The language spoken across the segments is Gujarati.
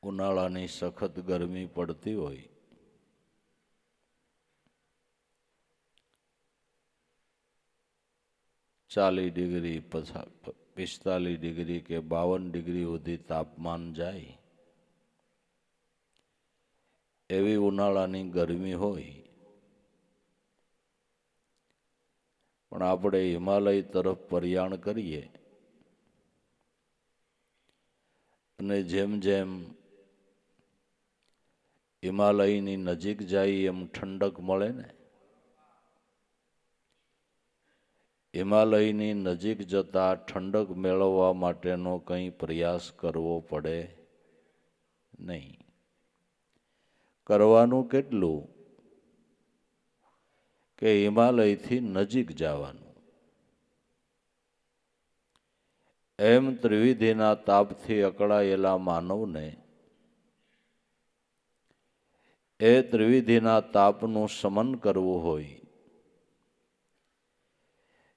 ઉનાળાની સખત ગરમી પડતી હોય, 40 ડિગ્રી 45 ડિગ્રી કે 52 ડિગ્રી સુધી તાપમાન જાય એવી ઉનાળાની ગરમી હોય, પણ આપણે હિમાલય તરફ પ્રયાણ કરીએ અને જેમ જેમ હિમાલયની નજીક જાય એમ ઠંડક મળે ને, હિમાલયની નજીક જતા ઠંડક મેળવવા માટેનો કંઈ પ્રયાસ કરવો પડે નહીં. કરવાનું કેટલું કે હિમાલયથી નજીક જવાનું. એમ ત્રિવિધિના તાપથી અકળાયેલા માનવને એ ત્રિવિધિના તાપનું શમન કરવું હોય,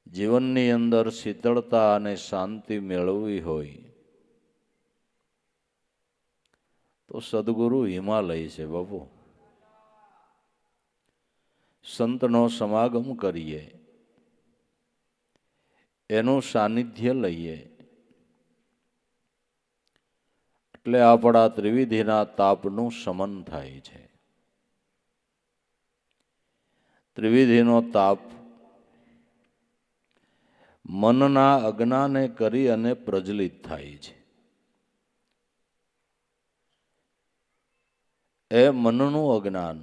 જીવનની અંદર શીતળતા અને શાંતિ મેળવવી હોય તો સદગુરુ હિમાલય છે બાપુ. સંતનો સમાગમ કરીએ, એનું સાનિધ્ય લઈએ એટલે આપણા ત્રિવિધિના તાપનું શમન થાય છે. ત્રિવિધિનો તાપ મનના અજ્ઞાને કરી અને પ્રજ્વલિત થાય છે. એ મનનું અજ્ઞાન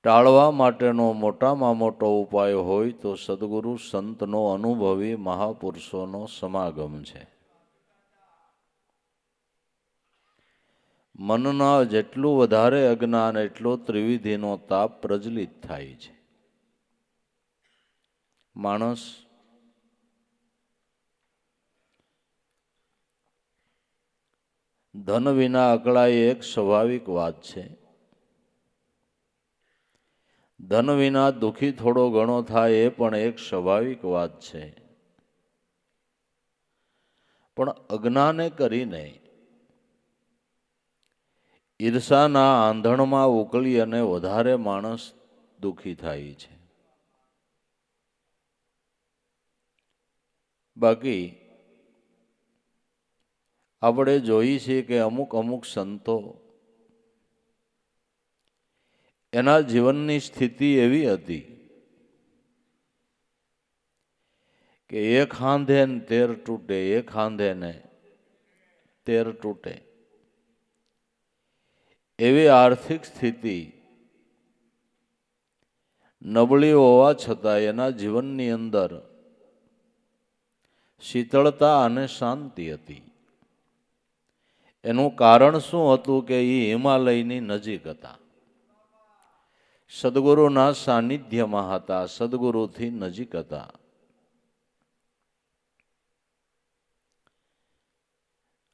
ટાળવા માટેનો મોટામાં મોટો ઉપાય હોય તો સદગુરુ સંતનો અનુભવી મહાપુરુષોનો સમાગમ છે. મનના જેટલું વધારે અજ્ઞાન એટલો ત્રિવિધિનો તાપ પ્રજ્વલિત થાય છે. માણસ ધન વિના અકળાય એક સ્વાભાવિક વાત છે. ધન વિના દુઃખી થોડો ઘણો થાય એ પણ એક સ્વાભાવિક વાત છે. પણ અજ્ઞાને કરીને ઈર્ષાના આંધણમાં ઉકળી અને વધારે માણસ દુઃખી થાય છે. બાકી આપણે જોઈએ છીએ કે અમુક અમુક સંતો એના જીવનની સ્થિતિ એવી હતી કે એક હાંધે ને 13 તૂટે, એક હાંધે ને 13 તૂટે એવી આર્થિક સ્થિતિ નબળી હોવા છતાં એના જીવનની અંદર શીતળતા અને શાંતિ હતી. એનું કારણ શું હતું કે એ હિમાલયની નજીક હતા, સદગુરુના સાનિધ્યમાં હતા, સદગુરુથી નજીક હતા.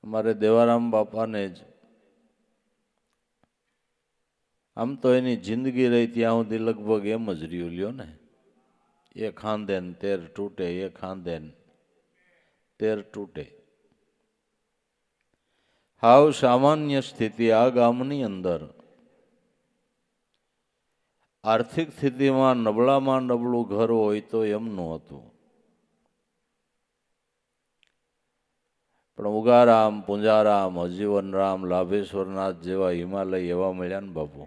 અમારે દેવારામ બાપાને જ આમ તો એની જિંદગી રહી ત્યાં સુધી લગભગ એમ જ રહ્યું લ્યો ને, એક હાંધે ને 13 તૂટે, એક હાંધે ને 13 તૂટે. હાવ સામાન્ય સ્થિતિ. આ ગામની અંદર આર્થિક સ્થિતિમાં નબળામાં નબળું ઘર હોય તો એમનું હતું. પણ ઉગારામ, પુંજારામ, હજીવનરામ, લાભેશ્વરનાથ જેવા હિમાલય એવા મળ્યા ને બાપુ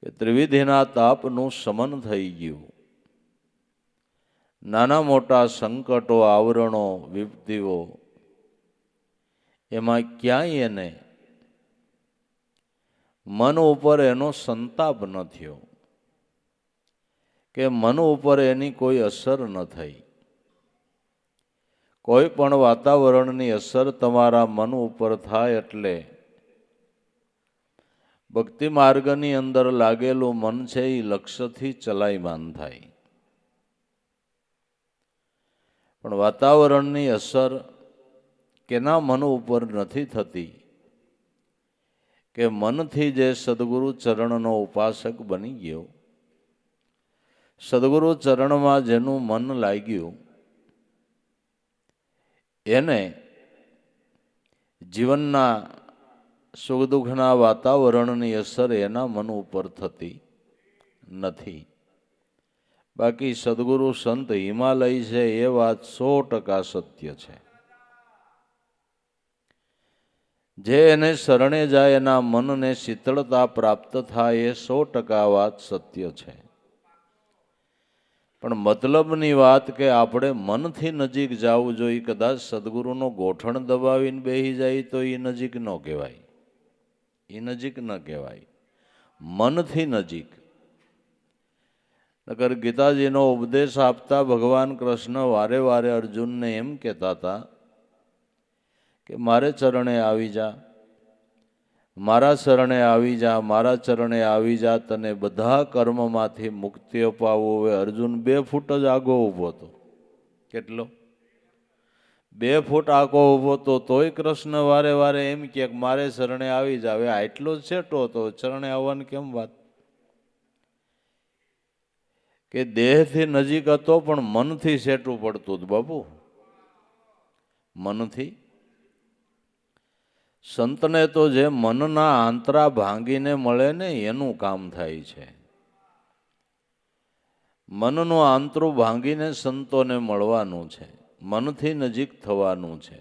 કે ત્રિવિધિના તાપનું શમન થઈ ગયું. નાના મોટા સંકટો, આવરણો, વિપત્તિઓ એમાં ક્યાંય એને મન ઉપર એનો સંતાપ ન થયો કે મન ઉપર એની કોઈ અસર ન થઈ. કોઈ પણ વાતાવરણની અસર તમારા મન ઉપર થાય એટલે ભક્તિ માર્ગની અંદર લાગેલું મન છે એ લક્ષ્યથી ચલાયમાન થાય. પણ વાતાવરણની અસર કેના મન ઉપર નથી થતી કે મનથી જે સદગુરુ ચરણનો ઉપાસક બની ગયો, સદગુરુ ચરણમાં જેનું મન લાગ્યું એને જીવનના સુખ દુઃખના વાતાવરણની અસર એના મન ઉપર થતી નથી. બાકી સદગુરુ સંત હિમાલય છે એ વાત 100% સત્ય છે. જે એને શરણે જાય એના મનને શીતળતા પ્રાપ્ત થાય એ 100% વાત સત્ય છે. પણ મતલબની વાત કે આપણે મનથી નજીક જવું જોઈએ. કદાચ સદગુરુનો ગોઠણ દબાવીને બેસી જાય તો એ નજીક ન કહેવાય, એ નજીક ન કહેવાય. મનથી નજીક. નકર ગીતાજીનો ઉપદેશ આપતા ભગવાન કૃષ્ણ વારે વારે અર્જુનને એમ કહેતા હતા કે મારે ચરણે આવી જા, મારા શરણે આવી જા, મારા ચરણે આવી જા, તને બધા કર્મમાંથી મુક્તિ અપાવું. હવે અર્જુન 2 ફૂટ જ આગો ઊભો હતો. કેટલો? 2 ફૂટ આગો ઊભો હતો તોય કૃષ્ણ વારે વારે એમ કે મારે શરણે આવી જા. હવે આટલો જ છેટો હતો, ચરણે આવવાની કેમ વાત? કે દેહથી નજીક હતો પણ મનથી સેટું પડતું હતું બાપુ, મનથી. સંતને તો જે મનના આંતરા ભાંગીને મળે ને એનું કામ થાય છે. મનનું આંતરું ભાંગીને સંતોને મળવાનું છે, મનથી નજીક થવાનું છે,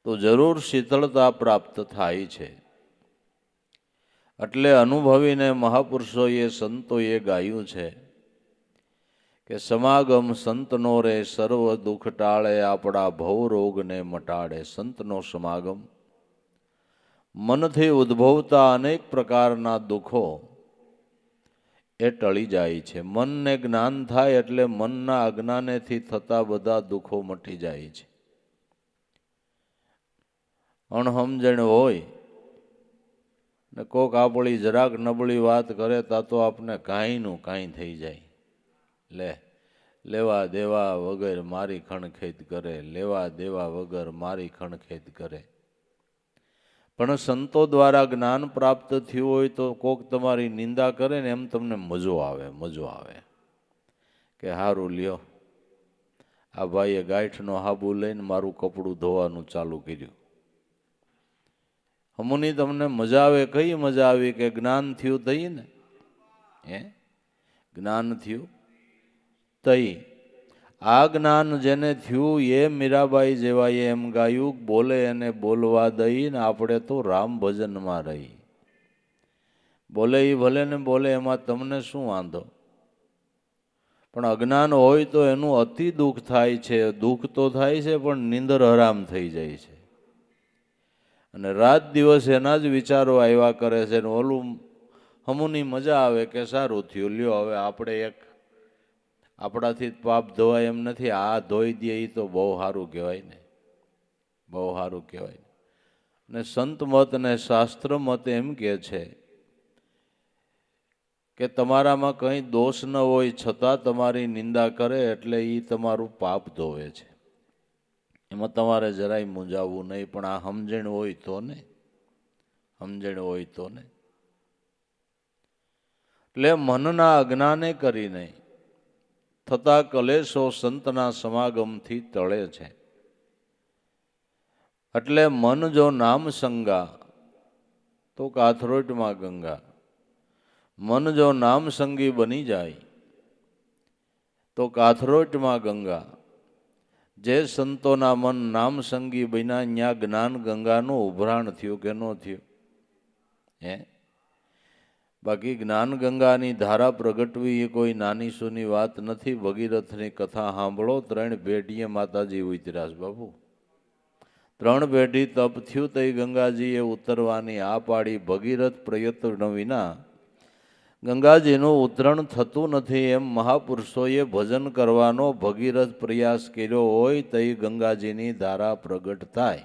તો જરૂર શીતળતા પ્રાપ્ત થાય છે. એટલે અનુભવીને મહાપુરુષોએ સંતોએ ગાયું છે કે સમાગમ સંતનો રે સર્વ દુઃખ ટાળે, આપણા ભવ રોગને મટાડે. સંતનો સમાગમ, મનથી ઉદ્ભવતા અનેક પ્રકારના દુઃખો એ ટળી જાય છે. મનને જ્ઞાન થાય એટલે મનના અજ્ઞાનેથી થતા બધા દુઃખો મટી જાય છે. અણહમજણ હોય ને કોક આપણી જરાક નબળી વાત કરે તા તો આપણે કાંઈનું કાંઈ થઈ જાય. લેવા દેવા વગર મારી ખણખેદ કરે, લેવા દેવા વગર મારી ખણખેદ કરે. પણ સંતો દ્વારા જ્ઞાન પ્રાપ્ત થયું હોય તો કોક તમારી નિંદા કરે ને એમ તમને મજો આવે, મજો આવે કે હારું લ્યો, આ ભાઈએ ગાંઠનો હાબુ લઈને મારું કપડું ધોવાનું ચાલુ કર્યું. હમુની તમને મજા આવે. કઈ મજા આવી? કે જ્ઞાન થયું તઈ ને, હે જ્ઞાન થયું તઈ. આ જ્ઞાન જેને થયું એ મીરાબાઈ જેવાએ એમ ગાયું, બોલે એને બોલવા દઈને આપણે તો રામ ભજનમાં રહી. બોલે એ ભલે ને બોલે, એમાં તમને શું વાંધો? પણ અજ્ઞાન હોય તો એનું અતિ દુઃખ થાય છે. દુઃખ તો થાય છે પણ નીંદર હરામ થઈ જાય છે અને રાત દિવસ એના જ વિચારો આવ્યા કરે છે. ને ઓલું હમુની મજા આવે કે સારું થયું લ્યો, હવે આપણે એક આપણાથી પાપ ધોવાય એમ નથી, આ ધોઈ દે એ તો બહુ સારું કહેવાય ને, બહુ સારું કહેવાય. ને સંત મત ને શાસ્ત્ર મત એમ કહે છે કે તમારામાં કંઈ દોષ ન હોય છતાં તમારી નિંદા કરે એટલે એ તમારું પાપ ધોવે છે. એમાં તમારે જરાય મૂંઝાવવું નહીં. પણ આ સમજણ હોય તો ને, સમજણ હોય તો ને. એટલે મનના અજ્ઞાને કરીને થતા કલેશો સંતના સમાગમથી ટળે છે. એટલે મન જો નામ સંગા તો કાથરોટમાં ગંગા. મન જો નામ સંગી બની જાય તો કાથરોટમાં ગંગા. જે સંતોના મન નામ સંગી બન્યા ત્યાં જ્ઞાન ગંગાનું ઉભરાણ થયું કે ન થયું? હે, બાકી જ્ઞાન ગંગાની ધારા પ્રગટવી એ કોઈ નાની સૂની વાત નથી. ભગીરથની કથા સાંભળો. 3 પેઢીએ માતાજી ઉતર્યા છે બાપુ. 3 પેઢી તપ થયું તઈ ગંગાજીએ ઉતરવાની આ પાડી. ભગીરથ પ્રયત્ન વિના ગંગાજીનું ઉતરણ થતું નથી. એમ મહાપુરુષોએ ભજન કરવાનો ભગીરથ પ્રયાસ કર્યો હોય તઈ ગંગાજીની ધારા પ્રગટ થાય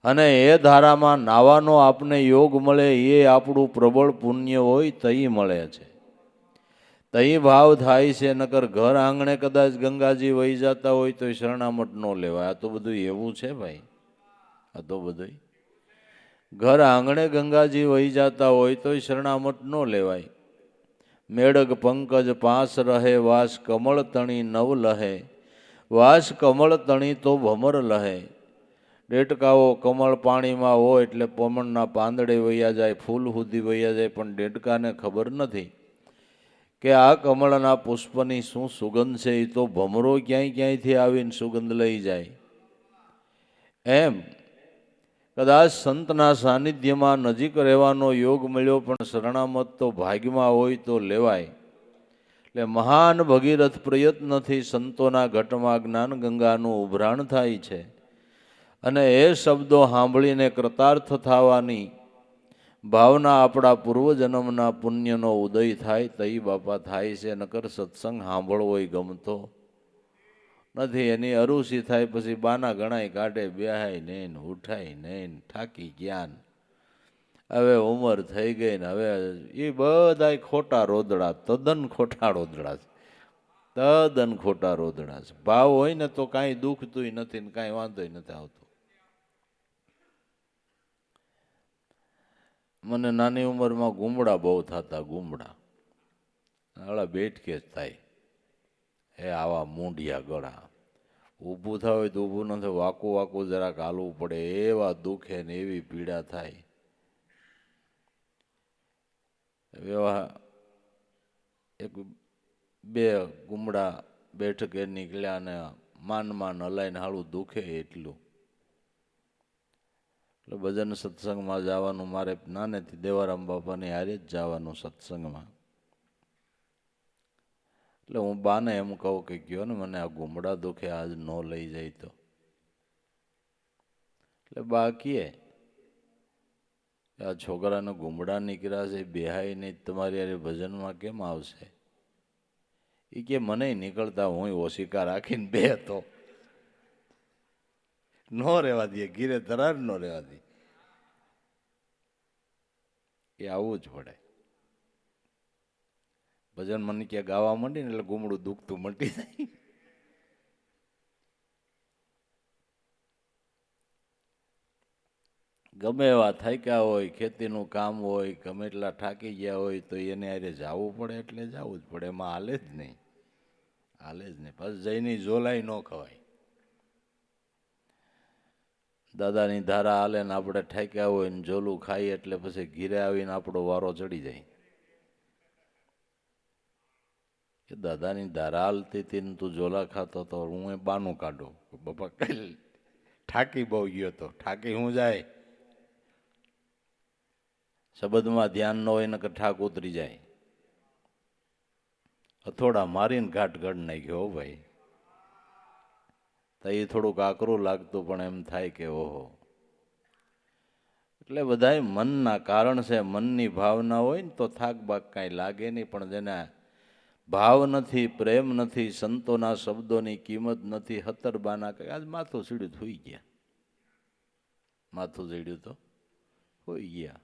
અને એ ધારામાં નાવાનો આપને યોગ મળે. એ આપણું પ્રબળ પુણ્ય હોય તઈ મળે છે, તઈ ભાવ થાય છે. નકર ઘર આંગણે કદાચ ગંગાજી વહી જતા હોય તો શરણામત ન લેવાય. આ તો બધું એવું છે ભાઈ, આ તો બધું ઘર આંગણે ગંગાજી વહી જતા હોય તો શરણામત ન લેવાય. મેળગ પંકજ પાસ રહે, વાસ કમળ તણી નવ લહે, વાસ કમળ તણી તો ભમર લહે. ડેટકાઓ કમળ પાણીમાં હોય એટલે પમણના પાંદડે વયા જાય, ફૂલ સુધી વયા જાય, પણ ડેટકાને ખબર નથી કે આ કમળના પુષ્પની શું સુગંધ છે. એ તો ભમરો ક્યાંયથી આવીને સુગંધ લઈ જાય. એમ કદાચ સંતના સાનિધ્યમાં નજીક રહેવાનો યોગ મળ્યો, પણ શરણામત તો ભાગ્યમાં હોય તો લેવાય. એટલે મહાન ભગીરથ પ્રયત્નથી સંતોના ઘટમાં જ્ઞાન ગંગાનું ઉભરાણ થાય છે. અને એ શબ્દો સાંભળીને કૃતાર્થ થવાની ભાવના આપણા પૂર્વજન્મના પુણ્યનો ઉદય થાય તઈ બાપા થાય છે. નકર સત્સંગ સાંભળવો ગમતો નથી. એની અરુસી થાય પછી બાના ગણાય કાઢે, બેહાય નહીં, ઉઠાય નહીં, થાકી જ્ઞાન, હવે ઉંમર થઈ ગઈ ને હવે એ બધા ખોટા રોદડા, તદ્દન ખોટા રોદડા છે, તદ્દન ખોટા રોદડા છે. ભાવ હોય ને તો કાંઈ દુખતું નથી ને કાંઈ વાંધો નથી આવતો. મને નાની ઉંમરમાં ગુમડા બહુ થતા, ગુમડા આળા બેઠકે જ થાય. એ આવા મૂંઢિયા ગળા, ઊભું થાય હોય તો ઊભું ન થાય, વાકું વાકું જરાક હાલવું પડે, એવા દુખે ને એવી પીડા થાય. એવા એક બે ગુમડા બેઠકે નીકળ્યા ને માન હલાઈને હાળું દુખે એટલું. એટલે ભજન સત્સંગમાં જવાનું મારે નાનેથી દેવારામ બાપાની હારે જ જવાનું સત્સંગમાં. એટલે હું બાને એમ કહું કે ગયો ને મને આ ગુમડા દુખે, આજ ન લઈ જાય તો. એટલે બા કહે આ છોકરાને ગુમડા નીકળ્યા છે, બેહાય નહીં, તમારી યારે ભજનમાં કેમ આવશે? એ કે મને નીકળતા હું ઓશિકા રાખીને બે તો ન રહેવા દે, ઘીરે ધરાર ન રહેવા દે. એ આવવું જ પડે. ભજન મને ક્યાં ગાવા માંડી ને એટલે ગુમડું દુખતું મટી જાય. ગમે એવા થાક્યા હોય, ખેતીનું કામ હોય, ગમે એટલા થાકી ગયા હોય તો એને હારે જવું પડે એટલે જવું જ પડે. એમાં હાલે જ નહીં, હાલે જ નહીં. પછી જઈને ઝોલાઈ ન ખવાય. દાદાની ધારા હાલે ને આપણે ઠાક્યા હોય ને ઝોલું ખાઈએ એટલે પછી ઘીરે આવીને આપણો વારો ચડી જાય કે દાદાની ધારા હાલતી હતી ને તું ઝોલા ખાતો તો. હું એ બાનું કાઢું, બાપા કઈ ઠાકી બહુ ગયો તો. ઠાકી હું જાય, શબ્દમાં ધ્યાન ન હોય ને કે ઠાક ઉતરી જાય. હથોડા મારીને ઘાટ ઘડ નાખ્યો ભાઈ. તો એ થોડુંક આકરું લાગતું, પણ એમ થાય કે ઓહો. એટલે બધાય મનના કારણ છે. મનની ભાવના હોય ને તો થાક બાક કાંઈ લાગે નહીં, પણ જેના ભાવ નથી, પ્રેમ નથી, સંતોના શબ્દોની કિંમત નથી, હતરબાના કે આજ માથું સીડ્યું હોઈ ગયા, માથું સીડ્યું તો હોઈ ગયા.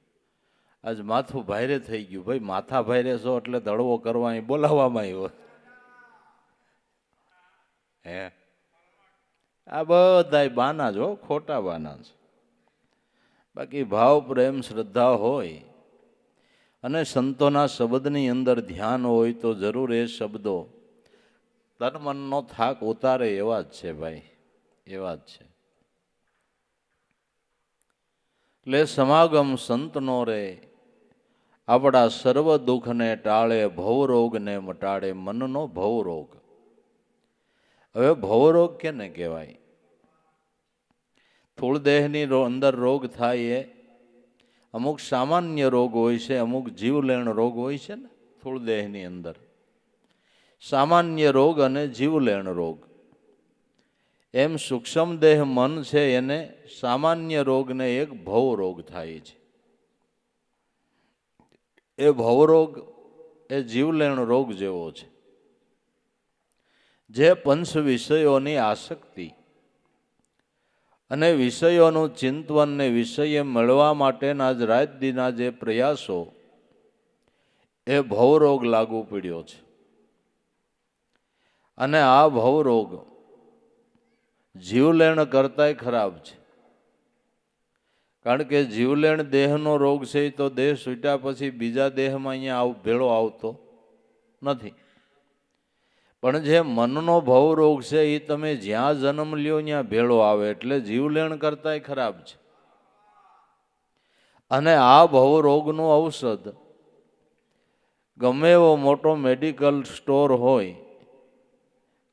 આજ માથું ભારે થઈ ગયું. ભાઈ માથા ભારે છો એટલે દળવો કરવા બોલાવવામાં આવ્યો હે. આ બધાય બાના જો, ખોટા બાના છે. બાકી ભાવ પ્રેમ શ્રદ્ધા હોય અને સંતોના શબ્દની અંદર ધ્યાન હોય તો જરૂર એ શબ્દો તન મનનો થાક ઉતારે એવા જ છે ભાઈ, એવા જ છે. એટલે સમાગમ સંતનો રે આપણા સર્વ દુઃખને ટાળે, ભવરોગને મટાડે. મનનો ભવરોગ. હવે ભવરોગ કેને કહેવાય? સ્થૂળ દેહની અંદર રોગ થાય એ અમુક સામાન્ય રોગ હોય છે, અમુક જીવલેણ રોગ હોય છે ને સ્થૂળ દેહની અંદર. સામાન્ય રોગ અને જીવલેણ રોગ. એમ સૂક્ષ્મ દેહ મન છે એને સામાન્ય રોગને એક ભવરોગ થાય છે. એ ભવરોગ એ જીવલેણ રોગ જેવો છે. જે પંચ વિષયોની આસક્તિ અને વિષયોનું ચિંતન ને વિષય મળવા માટેના જ રાત દીના જે પ્રયાસો, એ ભવરોગ લાગુ પડ્યો છે. અને આ ભવરોગ જીવલેણ કરતાંય ખરાબ છે. કારણ કે જીવલેણ દેહનો રોગ છે તો દેહ છૂટ્યા પછી બીજા દેહમાં અહીંયા ભેળો આવતો નથી. પણ જે મનનો ભવરોગ છે એ તમે જ્યાં જન્મ લ્યો ત્યાં ભેળો આવે, એટલે જીવલેણ કરતાંય ખરાબ છે. અને આ ભવરોગનું ઔષધ ગમે એવો મોટો મેડિકલ સ્ટોર હોય,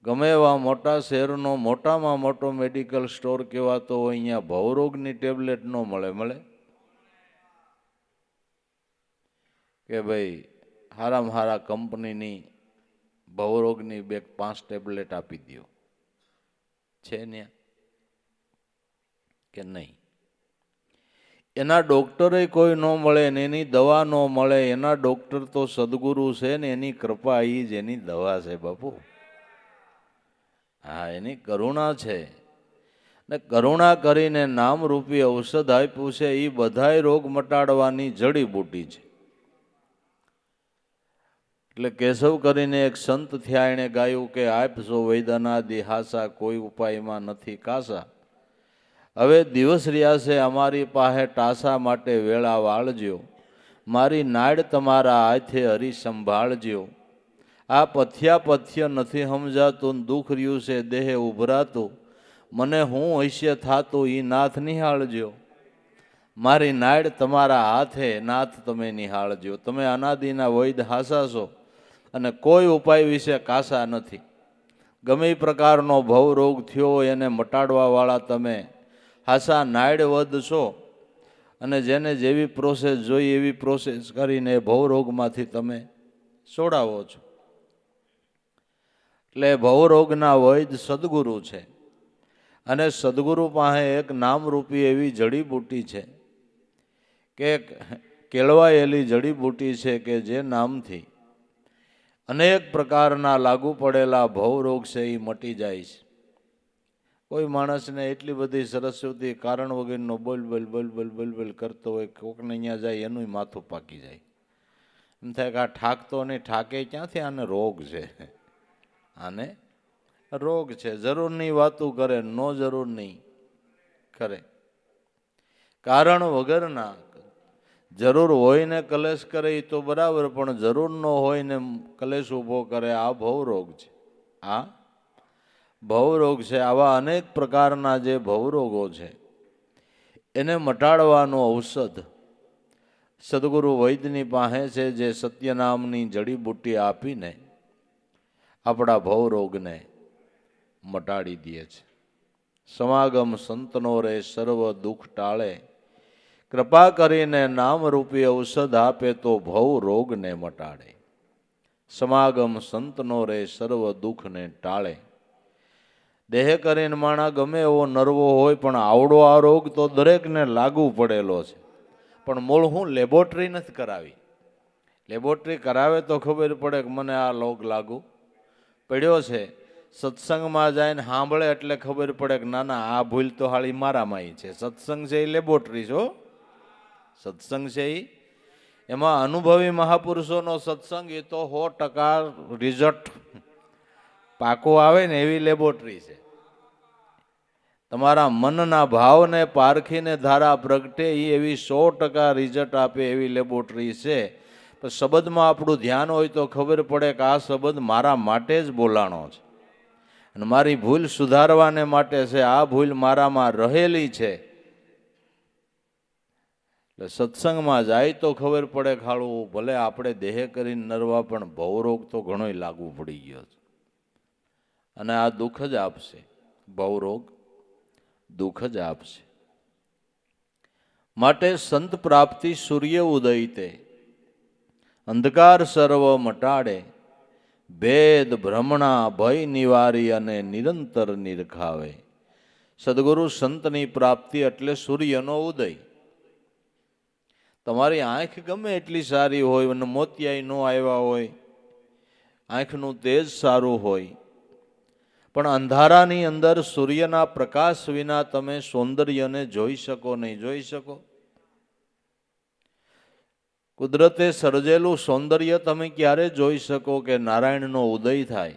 ગમે એવા મોટા શહેરનો મોટામાં મોટો મેડિકલ સ્ટોર કહેવાતો હોય, અહીંયા ભવરોગની ટેબ્લેટ ન મળે. મળે કે ભાઈ હારામાં હારા કંપનીની ભવરોગની 2-5 ટેબ્લેટ આપી દો, છે ને કે નહીં? એના ડૉક્ટરે કોઈ ન મળે ને એની દવા ન મળે. એના ડૉક્ટર તો સદગુરુ છે ને એની કૃપા એ જ એની દવા છે બાપુ. હા, એની કરુણા છે. ને કરુણા કરીને નામરૂપી ઔષધ આપ્યું છે. એ બધાય રોગ મટાડવાની જડીબુટી છે. એટલે કેશવ કરીને એક સંત થયા, એણે ગાયું કે આપશો વૈદનાદિ હાસા, કોઈ ઉપાયમાં નથી કાસા. હવે દિવસ રહ્યા છે અમારી પાસે ટાસા, માટે વેળા વાળજો. મારી નાડ તમારા હાથે હરી સંભાળજો. આ પથ્ય નથી સમજાતું, દુઃખ રહ્યું છે દેહે ઉભરાતું. મને હું હૈસ્ય થાતું એ નાથ નિહાળજો. મારી નાડ તમારા હાથે નાથ તમે નિહાળજો. તમે અનાદિના વૈદ હાસા છો અને કોઈ ઉપાય વિશે કાસા નથી. ગમે પ્રકારનો ભવરોગ થયો હોય એને મટાડવા વાળા તમે હાસા નાડ વદ છો. અને જેને જેવી પ્રોસેસ જોઈ એવી પ્રોસેસ કરીને ભવરોગમાંથી તમે છોડાવો છો. એટલે ભવરોગના વૈદ સદગુરુ છે. અને સદગુરુ પાસે એક નામરૂપી એવી જડીબુટી છે કે કેળવાયેલી જડીબુટી છે કે જે નામથી અનેક પ્રકારના લાગુ પડેલા ભવરોગ છે એ મટી જાય છે. કોઈ માણસને એટલી બધી સરસ્વતી કારણ વગરનો બોલ બોલ બોલ બોલ બોલ બોલ કરતો હોય, કોકને અહીંયા જાય એનું માથું પાકી જાય. એમ થાય કે આ ઠાકતો નહીં, ઠાકે ક્યાંથી? આને રોગ છે, આને રોગ છે. જરૂરની વાતું કરે, નો જરૂર નહીં કરે. કારણ વગરના જરૂર હોય ને કલેશ કરે એ તો બરાબર, પણ જરૂર ન હોય ને કલેશ ઊભો કરે, આ ભવરોગ છે. આ ભવરોગ છે. આવા અનેક પ્રકારના જે ભવરોગો છે એને મટાડવાનું ઔષધ સદગુરુ વૈદ્યની પાસે છે, જે સત્યનામની જડીબુટ્ટી આપીને આપણા ભવરોગને મટાડી દે છે. સમાગમ સંતનો રે સર્વ દુઃખ ટાળે, કૃપા કરીને નામરૂપી ઔષધ આપે તો ભવ રોગને મટાડે. સમાગમ સંતનો રે સર્વ દુઃખને ટાળે. દેહ કરીને માણા ગમે એવો નરવો હોય, પણ આવડો આ રોગ તો દરેકને લાગુ પડેલો છે. પણ મૂળ હું લેબોરેટરી નથી કરાવી. લેબોરેટરી કરાવે તો ખબર પડે કે મને આ રોગ લાગુ પડ્યો છે. સત્સંગમાં જઈને સાંભળે એટલે ખબર પડે કે ના ના આ ભૂલ તો હાળી મારામાં છે. સત્સંગ છે એ લેબોરેટરી છો. સત્સંગ છે એમાં અનુભવી મહાપુરુષોનો સત્સંગ એ તો 100% રિઝલ્ટ પાકો આવે ને એવી લેબોરેટરી છે. તમારા મનના ભાવને પારખીને ધારા પ્રગટે એ એવી 100% રિઝલ્ટ આપે એવી લેબોરેટરી છે. પણ શબ્દમાં આપણું ધ્યાન હોય તો ખબર પડે કે આ શબ્દ મારા માટે જ બોલાણો છે અને મારી ભૂલ સુધારવાને માટે છે. આ ભૂલ મારામાં રહેલી છે. એટલે સત્સંગમાં જાય તો ખબર પડે ખાડું ભલે આપણે દેહ કરીને નરવા, પણ ભવરોગ તો ઘણોય લાગુ પડી ગયો છે અને આ દુઃખ જ આપશે. ભવરોગ દુઃખ જ આપશે. માટે સંત પ્રાપ્તિ સૂર્ય ઉદય તે, અંધકાર સર્વ મટાડે. ભેદ ભ્રમણા ભય નિવારી અને નિરંતર નિરખાવે. સદગુરુ સંતની પ્રાપ્તિ એટલે સૂર્યનો ઉદય. તમારી આંખ ગમે એટલી સારી હોય અને મોતિયાઈ ન આવ્યા હોય, આંખનું તેજ સારું હોય, પણ અંધારાની અંદર સૂર્યના પ્રકાશ વિના તમે સૌંદર્યને જોઈ શકો નહીં. જોઈ શકો? કુદરતે સર્જેલું સૌંદર્ય તમે ક્યારે જોઈ શકો કે નારાયણનો ઉદય થાય?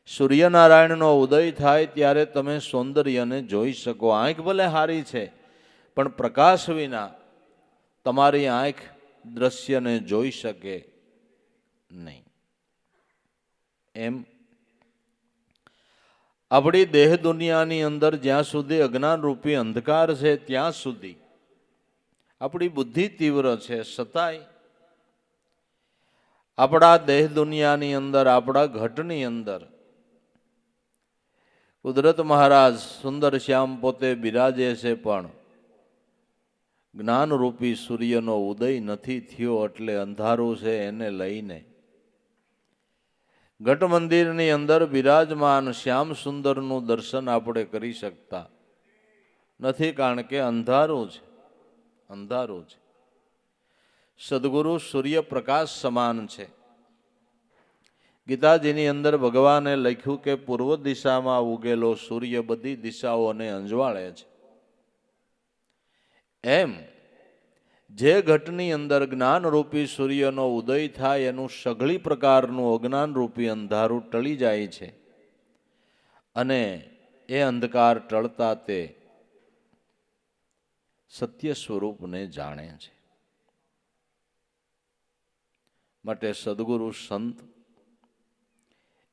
સૂર્યનારાયણનો ઉદય થાય ત્યારે તમે સૌંદર્યને જોઈ શકો. આંખ ભલે હારી છે, પણ પ્રકાશ વિના તમારી આંખ દ્રશ્યને જોઈ શકે નહીં. એમ આપણી દેહ દુનિયાની અંદર જ્યાં સુધી અજ્ઞાનરૂપી અંધકાર છે ત્યાં સુધી આપણી બુદ્ધિ તીવ્ર છે, છતાંય આપણા દેહ દુનિયાની અંદર, આપણા ઘટની અંદર કુદરત મહારાજ સુંદર શ્યામ પોતે બિરાજે છે, પણ જ્ઞાનરૂપી સૂર્યનો ઉદય નથી થયો એટલે અંધારું છે એને લઈને ઘટ મંદિરની અંદર બિરાજમાન શ્યામ સુંદરનું દર્શન આપણે કરી શકતા નથી, કારણ કે અંધારું છે, અંધારું છે. સદગુરુ સૂર્યપ્રકાશ સમાન છે. ગીતાજીની અંદર ભગવાને લખ્યું કે પૂર્વ દિશામાં ઉગેલો સૂર્ય બધી દિશાઓને અંજવાળે છે. એમ જે ઘટની અંદર જ્ઞાનરૂપી સૂર્યનો ઉદય થાય એનું સઘળી પ્રકારનું અજ્ઞાનરૂપી અંધારું ટળી જાય છે અને એ અંધકાર ટળતા તે સત્ય સ્વરૂપને જાણે છે. માટે સદગુરુ સંત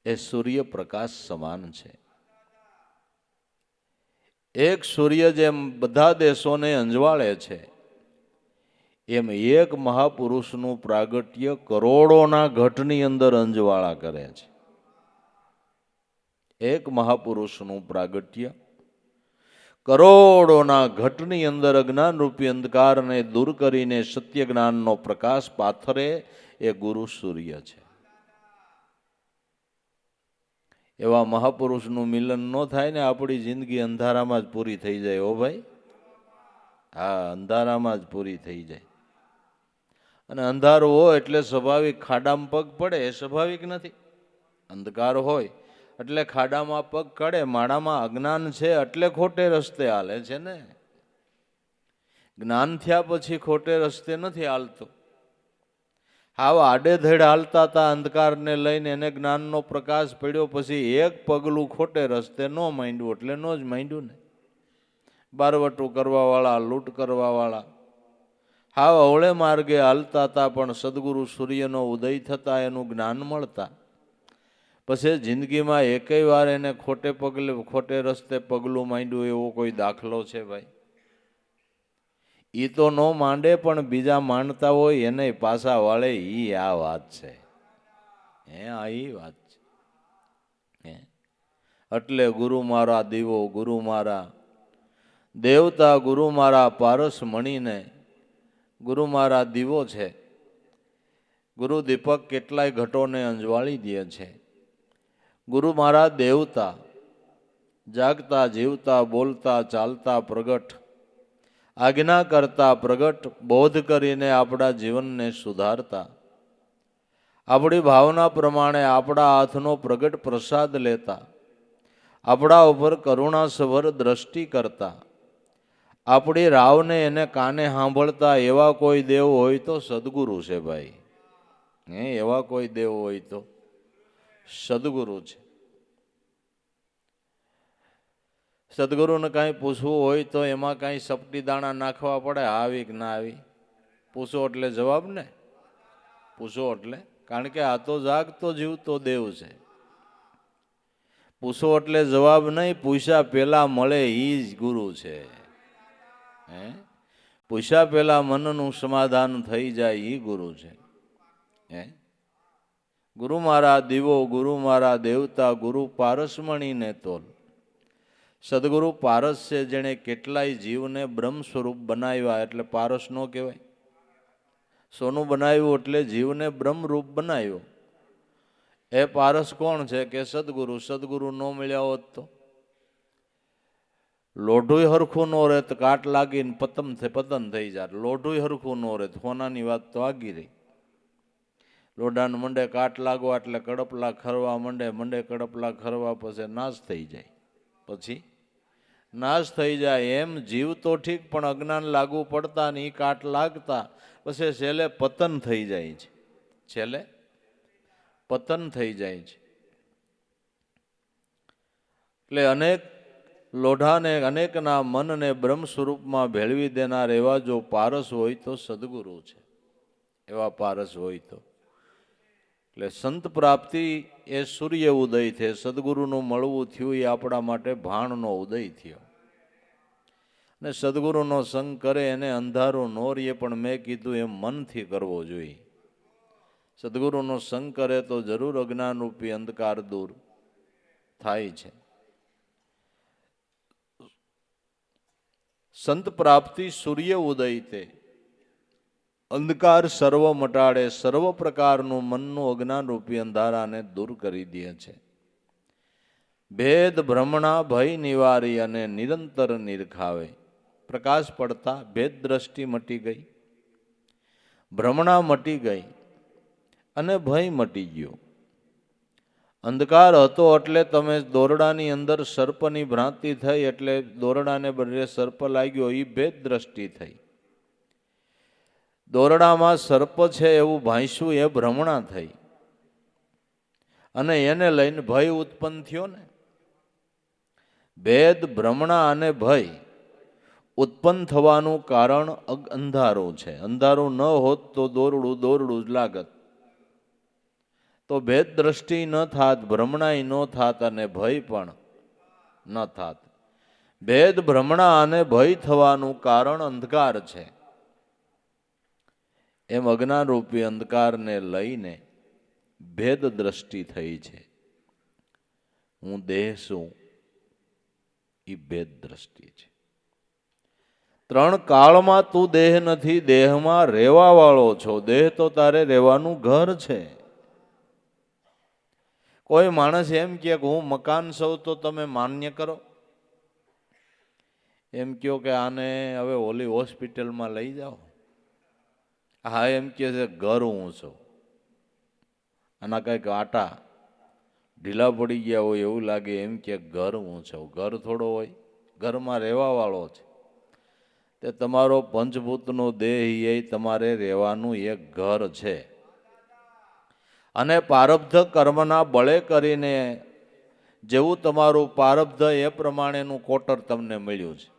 એ સૂર્યપ્રકાશ સમાન છે. એક સૂર્ય જેમ બધા દેશોને અંજવાળે છે, એમ એક મહાપુરુષનું પ્રાગટ્ય કરોડોના ઘટની અંદર અંજવાળા કરે છે. એક મહાપુરુષનું પ્રાગટ્ય કરોડોના ઘટની અંદર અજ્ઞાનરૂપી અંધકારને દૂર કરીને સત્ય જ્ઞાનનો પ્રકાશ પાથરે એ ગુરુ સૂર્ય છે. એવા મહાપુરુષનું મિલન ન થાય ને આપણી જિંદગી અંધારામાં જ પૂરી થઈ જાય. હો ભાઈ, હા, અંધારામાં જ પૂરી થઈ જાય. અને અંધારું હોય એટલે સ્વાભાવિક ખાડામાં પગ પડે એ સ્વાભાવિક નથી. અંધકાર હોય એટલે ખાડામાં પગ કડે. માળામાં અજ્ઞાન છે એટલે ખોટે રસ્તે હાલે છે ને. જ્ઞાન થયા પછી ખોટે રસ્તે નથી હાલતો. હાવ આડેધડ હાલતા હતા અંધકારને લઈને, એને જ્ઞાનનો પ્રકાશ પડ્યો પછી એક પગલું ખોટે રસ્તે ન માંડ્યું એટલે ન જ માંડ્યું ને. બારવટું કરવાવાળા, લૂંટ કરવાવાળા હાવ અવળે માર્ગે હાલતા હતા, પણ સદગુરુ સૂર્યનો ઉદય થતા એનું જ્ઞાન મળતા પછી જિંદગીમાં એકેય વાર એને ખોટે રસ્તે પગલું માંડ્યું એવો કોઈ દાખલો છે ભાઈ? એ તો ન માંડે, પણ બીજા માનતા હોય એને પાછા વાળે. એ આ વાત છે, આ એ વાત છે. એટલે ગુરુ મારા દીવો, ગુરુ મારા દેવતા, ગુરુ મારા પારસ મણીને ગુરુ મારા દીવો છે. ગુરુ દીપક કેટલાય ઘટોને અંજવાળી દે છે. ગુરુ મારા દેવતા, જાગતા જીવતા બોલતા ચાલતા પ્રગટ, આજ્ઞા કરતા પ્રગટ, બોધ કરીને આપણા જીવનને સુધારતા, આપણી ભાવના પ્રમાણે આપણા હાથનો પ્રગટ પ્રસાદ લેતા, આપણા ઉપર કરુણાસભર દ્રષ્ટિ કરતા, આપણી રાવને એને કાને સાંભળતા એવા કોઈ દેવ હોય તો સદગુરુ છે ભાઈ. એવા કોઈ દેવ હોય તો સદગુરુ છે. સદગુરુને કાંઈ પૂછવું હોય તો એમાં કાંઈ સપટી દાણા નાખવા પડે? આવી કે ના આવી? પૂછો એટલે જવાબ ને. પૂછો એટલે, કારણ કે આ તો જાગતો જીવતો દેવ છે. પૂછો એટલે જવાબ નહીં, પૂછ્યા પેલા મળે એ જ ગુરુ છે. પૂછ્યા પેલા મનનું સમાધાન થઈ જાય એ ગુરુ છે. ગુરુ મારા દીવો, ગુરુ મારા દેવતા, ગુરુ પારસમણીને તોલ. સદગુરુ પારસ છે, જેણે કેટલાય જીવને બ્રહ્મ સ્વરૂપ બનાવ્યા. એટલે પારસ નો કહેવાય. સોનું બનાવ્યું એટલે જીવને બ્રહ્મરૂપ બનાવ્યો. એ પારસ કોણ છે? કે સદગુરુ. સદગુરુ ન મળ્યા હોત તો લોઢું હરખું ન રહેત, કાટ લાગીને પતન થઈ જાય. લોઢું હરખું ન રહેત, હોનાની વાત તો આગી રહી. લોઢાને મંડે કાટ લાગવા એટલે કડપલા ખરવા મંડે કડપલા ખરવા પછી નાશ થઈ જાય. પછી નાશ થઈ જાય. એમ જીવ તો ઠીક, પણ અજ્ઞાન લાગુ પડતા ને એ કાટ લાગતા પછી છેલ્લે પતન થઈ જાય છે. છેલ્લે પતન થઈ જાય છે. એટલે અનેક લોઢાને, અનેકના મનને બ્રહ્મ સ્વરૂપમાં ભેળવી દેનાર એવા જો પારસ હોય તો સદગુરુ છે. એવા પારસ હોય તો એટલે સંત પ્રાપ્તિ એ સૂર્ય ઉદય છે. સદગુરુનું મળવું થયું એ આપણા માટે ભાણનો ઉદય થયો. ને સદગુરુનો સંગ કરે એને અંધારું નો રહે, પણ મેં કીધું એમ મનથી કરવો જોઈએ. સદગુરુનો સંગ કરે તો જરૂર અજ્ઞાનરૂપી અંધકાર દૂર થાય છે. સંત પ્રાપ્તિ સૂર્ય ઉદય તે અંધકાર સર્વ મટાડે, સર્વ પ્રકારનું મનનું અજ્ઞાનરૂપી અંધારાને દૂર કરી દે છે. ભેદ ભ્રમણા ભય નિવારી અને નિરંતર નિરખાવે. પ્રકાશ પડતા ભેદ દ્રષ્ટિ મટી ગઈ, ભ્રમણા મટી ગઈ અને ભય મટી ગયો. અંધકાર હતો એટલે તમે દોરડાની અંદર સર્પની ભ્રાંતિ થઈ, એટલે દોરડાને બદલે સર્પ લાગ્યો, એ ભેદ દ્રષ્ટિ થઈ. દોરડામાં સર્પ છે એવું ભાંસ્યું, એ ભ્રમણા થઈ અને એને લઈને ભય ઉત્પન્ન થયો ને. ભેદ ભ્રમણા અને ભય ઉત્પન્ન થવાનું કારણ અંધારું છે. અંધારું ન હોત તો દોરડું દોરડું જ લાગત, તો ભેદ દ્રષ્ટિ ન થાત, ભ્રમણાય ન થાત અને ભય પણ ન થાત. ભેદ ભ્રમણા અને ભય થવાનું કારણ અંધકાર છે. એમ અજ્ઞાનરૂપી અંધકારને લઈને ભેદ દ્રષ્ટિ થઈ છે. હું દેહ છું એ ભેદ દ્રષ્ટિ છે. ત્રણ કાળમાં તું દેહ નથી, દેહમાં રહેવા વાળો છો. દેહ તો તારે રહેવાનું ઘર છે. કોઈ માણસ એમ કે હું મકાન છું તો તમે માન્ય કરો. એમ કહો કે આને હવે ઓલી હોસ્પિટલમાં લઈ જાઓ. હા એમ કે છે ઘર હું છું. આના કંઈક આટા ઢીલા પડી ગયા હોય એવું લાગે, એમ કે ઘર હું છું. ઘર થોડો હોય, ઘરમાં રહેવા વાળો છે. તે તમારો પંચભૂતનો દેહ એ તમારે રહેવાનું એક ઘર છે. અને પ્રારબ્ધ કર્મના બળે કરીને જેવું તમારું પ્રારબ્ધ એ પ્રમાણેનું કોટર તમને મળ્યું છે.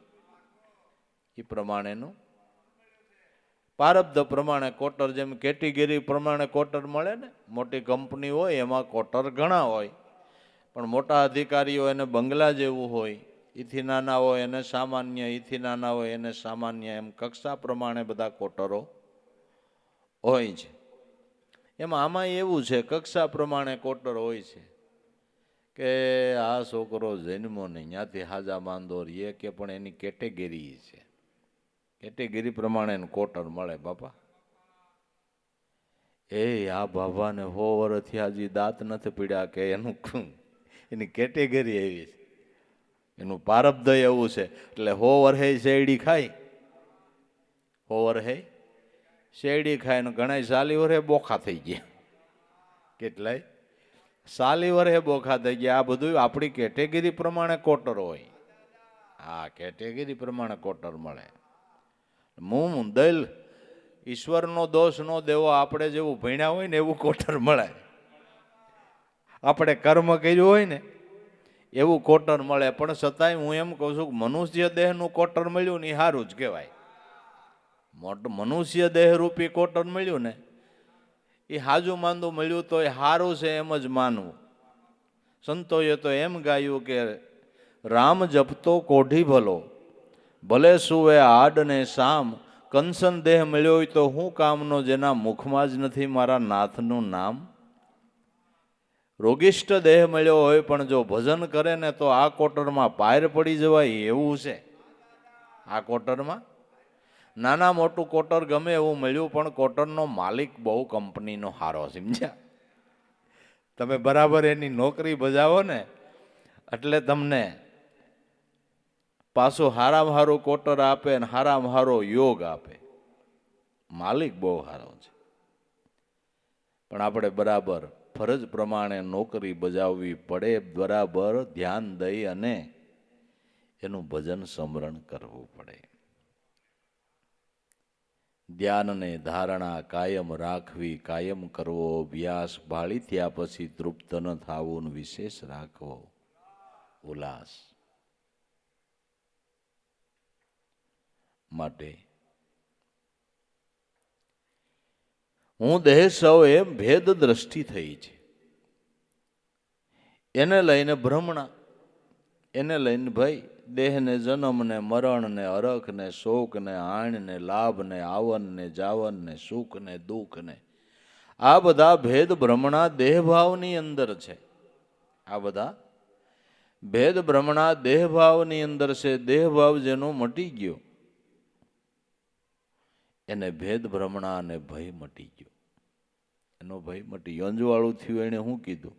એ પ્રમાણેનું પ્રારબ્ધ પ્રમાણે કોટર, જેમ કેટેગરી પ્રમાણે કોટર મળે ને. મોટી કંપની હોય એમાં કોટર ઘણા હોય, પણ મોટા અધિકારીઓ એને બંગલા જેવું હોય. એથી નાના હોય એને સામાન્ય, એથી નાના હોય એને સામાન્ય, એમ કક્ષા પ્રમાણે બધા કોટરો હોય છે. એમાં આમાં એવું છે, કક્ષા પ્રમાણે કોટર હોય છે કે આ છોકરો જન્મો નહીં ત્યાંથી હાજા માંદો એ કે પણ એની કેટેગરી છે. કેટેગરી પ્રમાણે કોટર મળે. બાપા આ બાબાને 100 વર્ષથી હજી દાંત નથી પીડ્યા કે એની કેટેગરી એવી છે, એનું પ્રારબ્ધ એવું છે. એટલે 100 વર્ષે શેરડી ખાય, 100 વર્ષે શેરડી ખાય ને ઘણા 40 વર્ષે બોખા થઈ ગયા. કેટલાય 40 વર્ષે બોખા થઈ ગયા. આ બધું આપણી કેટેગરી પ્રમાણે કોટર હોય. આ કેટેગરી પ્રમાણે કોટર મળે. મું દલ ઈશ્વરનો દોષ ન દેવો, આપણે જેવું ભણ્યા હોય ને એવું કોટર મળે. આપણે કર્મ કર્યું હોય ને એવું કોટર મળે. પણ છતાંય હું એમ કહું છું કે મનુષ્ય દેહનું કોટર મળ્યું ને એ સારું જ કહેવાય. મનુષ્ય દેહ રૂપી કોટર મળ્યું ને એ હાજુ માંદું મળ્યું તો એ સારું છે એમ જ માનવું. સંતોએ તો એમ ગાયું કે રામ જપતો કોઢી ભલો, ભલે સુવે આડ ને શામ, કંસન દેહ મળ્યો હોય તો હું કામનો, જેના મુખમાં જ નથી મારા નાથનું નામ. રોગિષ્ટ દેહ મળ્યો હોય પણ જો ભજન કરે ને તો આ કોટરમાં પાર પડી જવાય એવું છે. આ કોટરમાં નાના મોટું કોટર ગમે એવું મળ્યું, પણ કોટરનો માલિક બહુ કંપનીનો હારો. સમજ્યા? તમે બરાબર એની નોકરી બજાવો ને એટલે તમને પાછું હારામાં હારું કોટર આપે ને હારામાં હારો યોગ આપે. માલિક બહુ સારો છે. પણ આપણે બરાબર ફરજ પ્રમાણે નોકરી બજાવવી પડે, બરાબર ધ્યાન દઈ અને એનું ભજન સ્મરણ કરવું પડે. ધ્યાનને ધારણા કાયમ રાખવી, કાયમ કરવો અભ્યાસ, ભાળી થયા પછી તૃપ્ત ન થાવું, વિશેષ રાખવો ઉલ્લાસ. માટે હું દેહ સૌ એમ ભેદ દ્રષ્ટિ થઈ છે. એને લઈને ભ્રમણા, એને લઈને ભય, દેહને જન્મને મરણને અરખને શોકને આણને લાભને આવનને જાવનને સુખને દુઃખને આ બધા ભેદ ભ્રમણા દેહભાવની અંદર છે. આ બધા ભેદ ભ્રમણા દેહભાવની અંદર છે. દેહભાવ જેનો મટી ગયો એને ભેદ ભ્રમણા અને ભય મટી ગયો. એનો ભય મટી ગયો. અંજવાળું થયું એને શું કીધું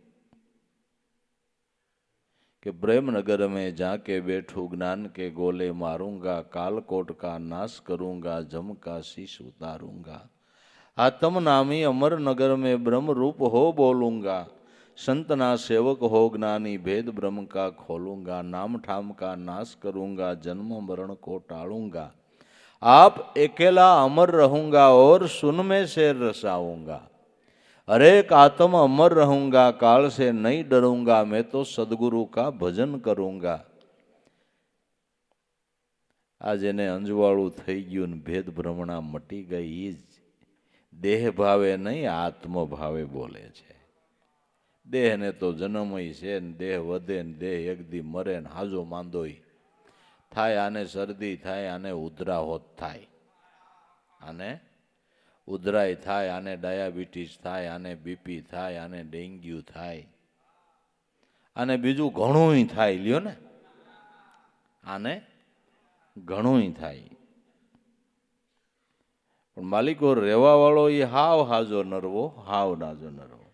કે પ્રેમનગર में जाके बैठू ज्ञान के गोले मारूंगा कालकोट का नाश करूंगा जम का शीश उतारूंगा आत्म नामी अमर नगर में ब्रह्म रूप हो बोलूंगा संतना सेवक हो ज्ञानी भेद ब्रह्म का खोलूंगा नाम ठाम का नाश करूंगा जन्म मरण को टालूंगा आप अकेला अमर रहूंगा और सुन में से रसाऊंगा अरेक आत्म अमर रहूंगा काल से नहीं डरूंगा मैं तो सदगुरु का भजन करूंगा. आज એને અંજવાળું થઈ ગયું ને ભેદ ભ્રમણા મટી ગઈ. એ જ દેહ ભાવે નહીં આત્મભાવે બોલે છે. દેહને તો જન્મય છે ને દેહ વધે ને દેહ એક દી મરે ને હાજો માંદોય થાય. આને શરદી થાય, આને ઉધરા હોત થાય, આને ઉધરાય થાય, આને ડાયાબિટીસ થાય, આને બીપી થાય, આને ડેન્ગ્યુ થાય, આને બીજું ઘણું થાય. લ્યો ને, આને ઘણું થાય. પણ માલિકો રહેવા વાળો એ હાવ હાજો નરવો, હાવ નાજો નરવો.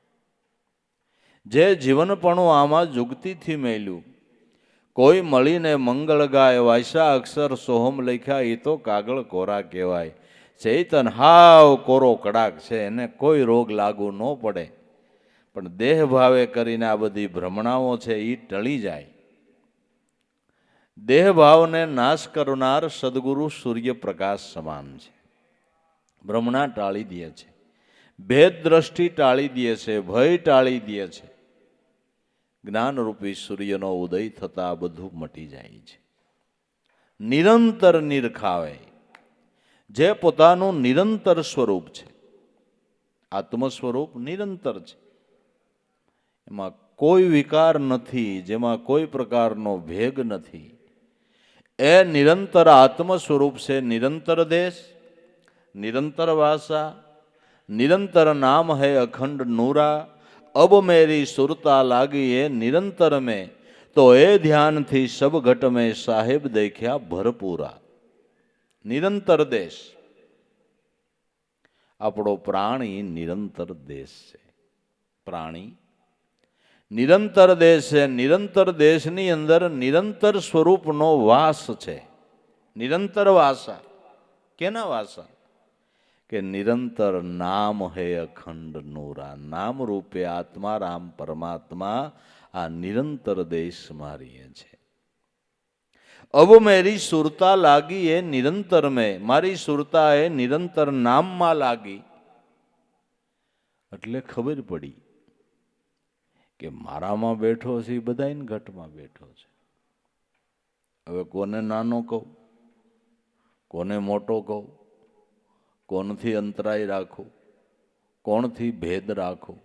જે જીવનપણું આમાં જુગતીથી મેલ્યું. કોઈ મળીને મંગળ ગાય વાયસા અક્ષર સોહમ લખ્યા એ તો કાગળ કોરા કહેવાય. ચૈતન હાવ કોરો કડાક છે, એને કોઈ રોગ લાગુ ન પડે. પણ દેહ ભાવે કરીને આ બધી ભ્રમણાઓ છે એ ટળી જાય. દેહ ભાવને નાશ કરનાર સદગુરુ સૂર્યપ્રકાશ સમાન છે. ભ્રમણા ટાળી દે છે, ભેદ દ્રષ્ટિ ટાળી દે છે, ભય ટાળી દે છે. જ્ઞાનરૂપી સૂર્યનો ઉદય થતા બધું મટી જાય છે. નિરંતર નિરખાવે જે પોતાનું નિરંતર સ્વરૂપ છે, આત્મ સ્વરૂપ નિરંતર છે. એમાં કોઈ વિકાર નથી, જેમાં કોઈ પ્રકારનો ભેગ નથી. એ નિરંતર આત્મ સ્વરૂપ છે. નિરંતર દેશ, નિરંતર વાસા, નિરંતર નામ है अखंड नूरा अब मेरी सुरता लागी है निरंतर में तो ए ध्यान थी सब घट में साहेब देख्या भरपूरा. નિરંતર દેશ. આપણો પ્રાણી નિરંતર દેશ છે. પ્રાણી નિરંતર દેશ છે. નિરંતર દેશની અંદર નિરંતર સ્વરૂપનો વાસ છે. નિરંતર વાસા. કેના વાસા? કે નિરંતર નામ હે અખંડ નૂરા. નામ રૂપે આત્મા રામ પરમાત્મા આ નિરંતર દેશમાં રહે છે. अब मेरी सुरता लागी है निरंतर में, मारी सुरता है निरंतर नामમાં લાગી. એટલે ખબર પડી કે મારામાં બેઠો છે એ બધાને ઘટમાં બેઠો છે. હવે કોને નાનો કહું, કોને મોટો કહું, કોણથી અંતરાય રાખું, કોણથી ભેદ રાખું.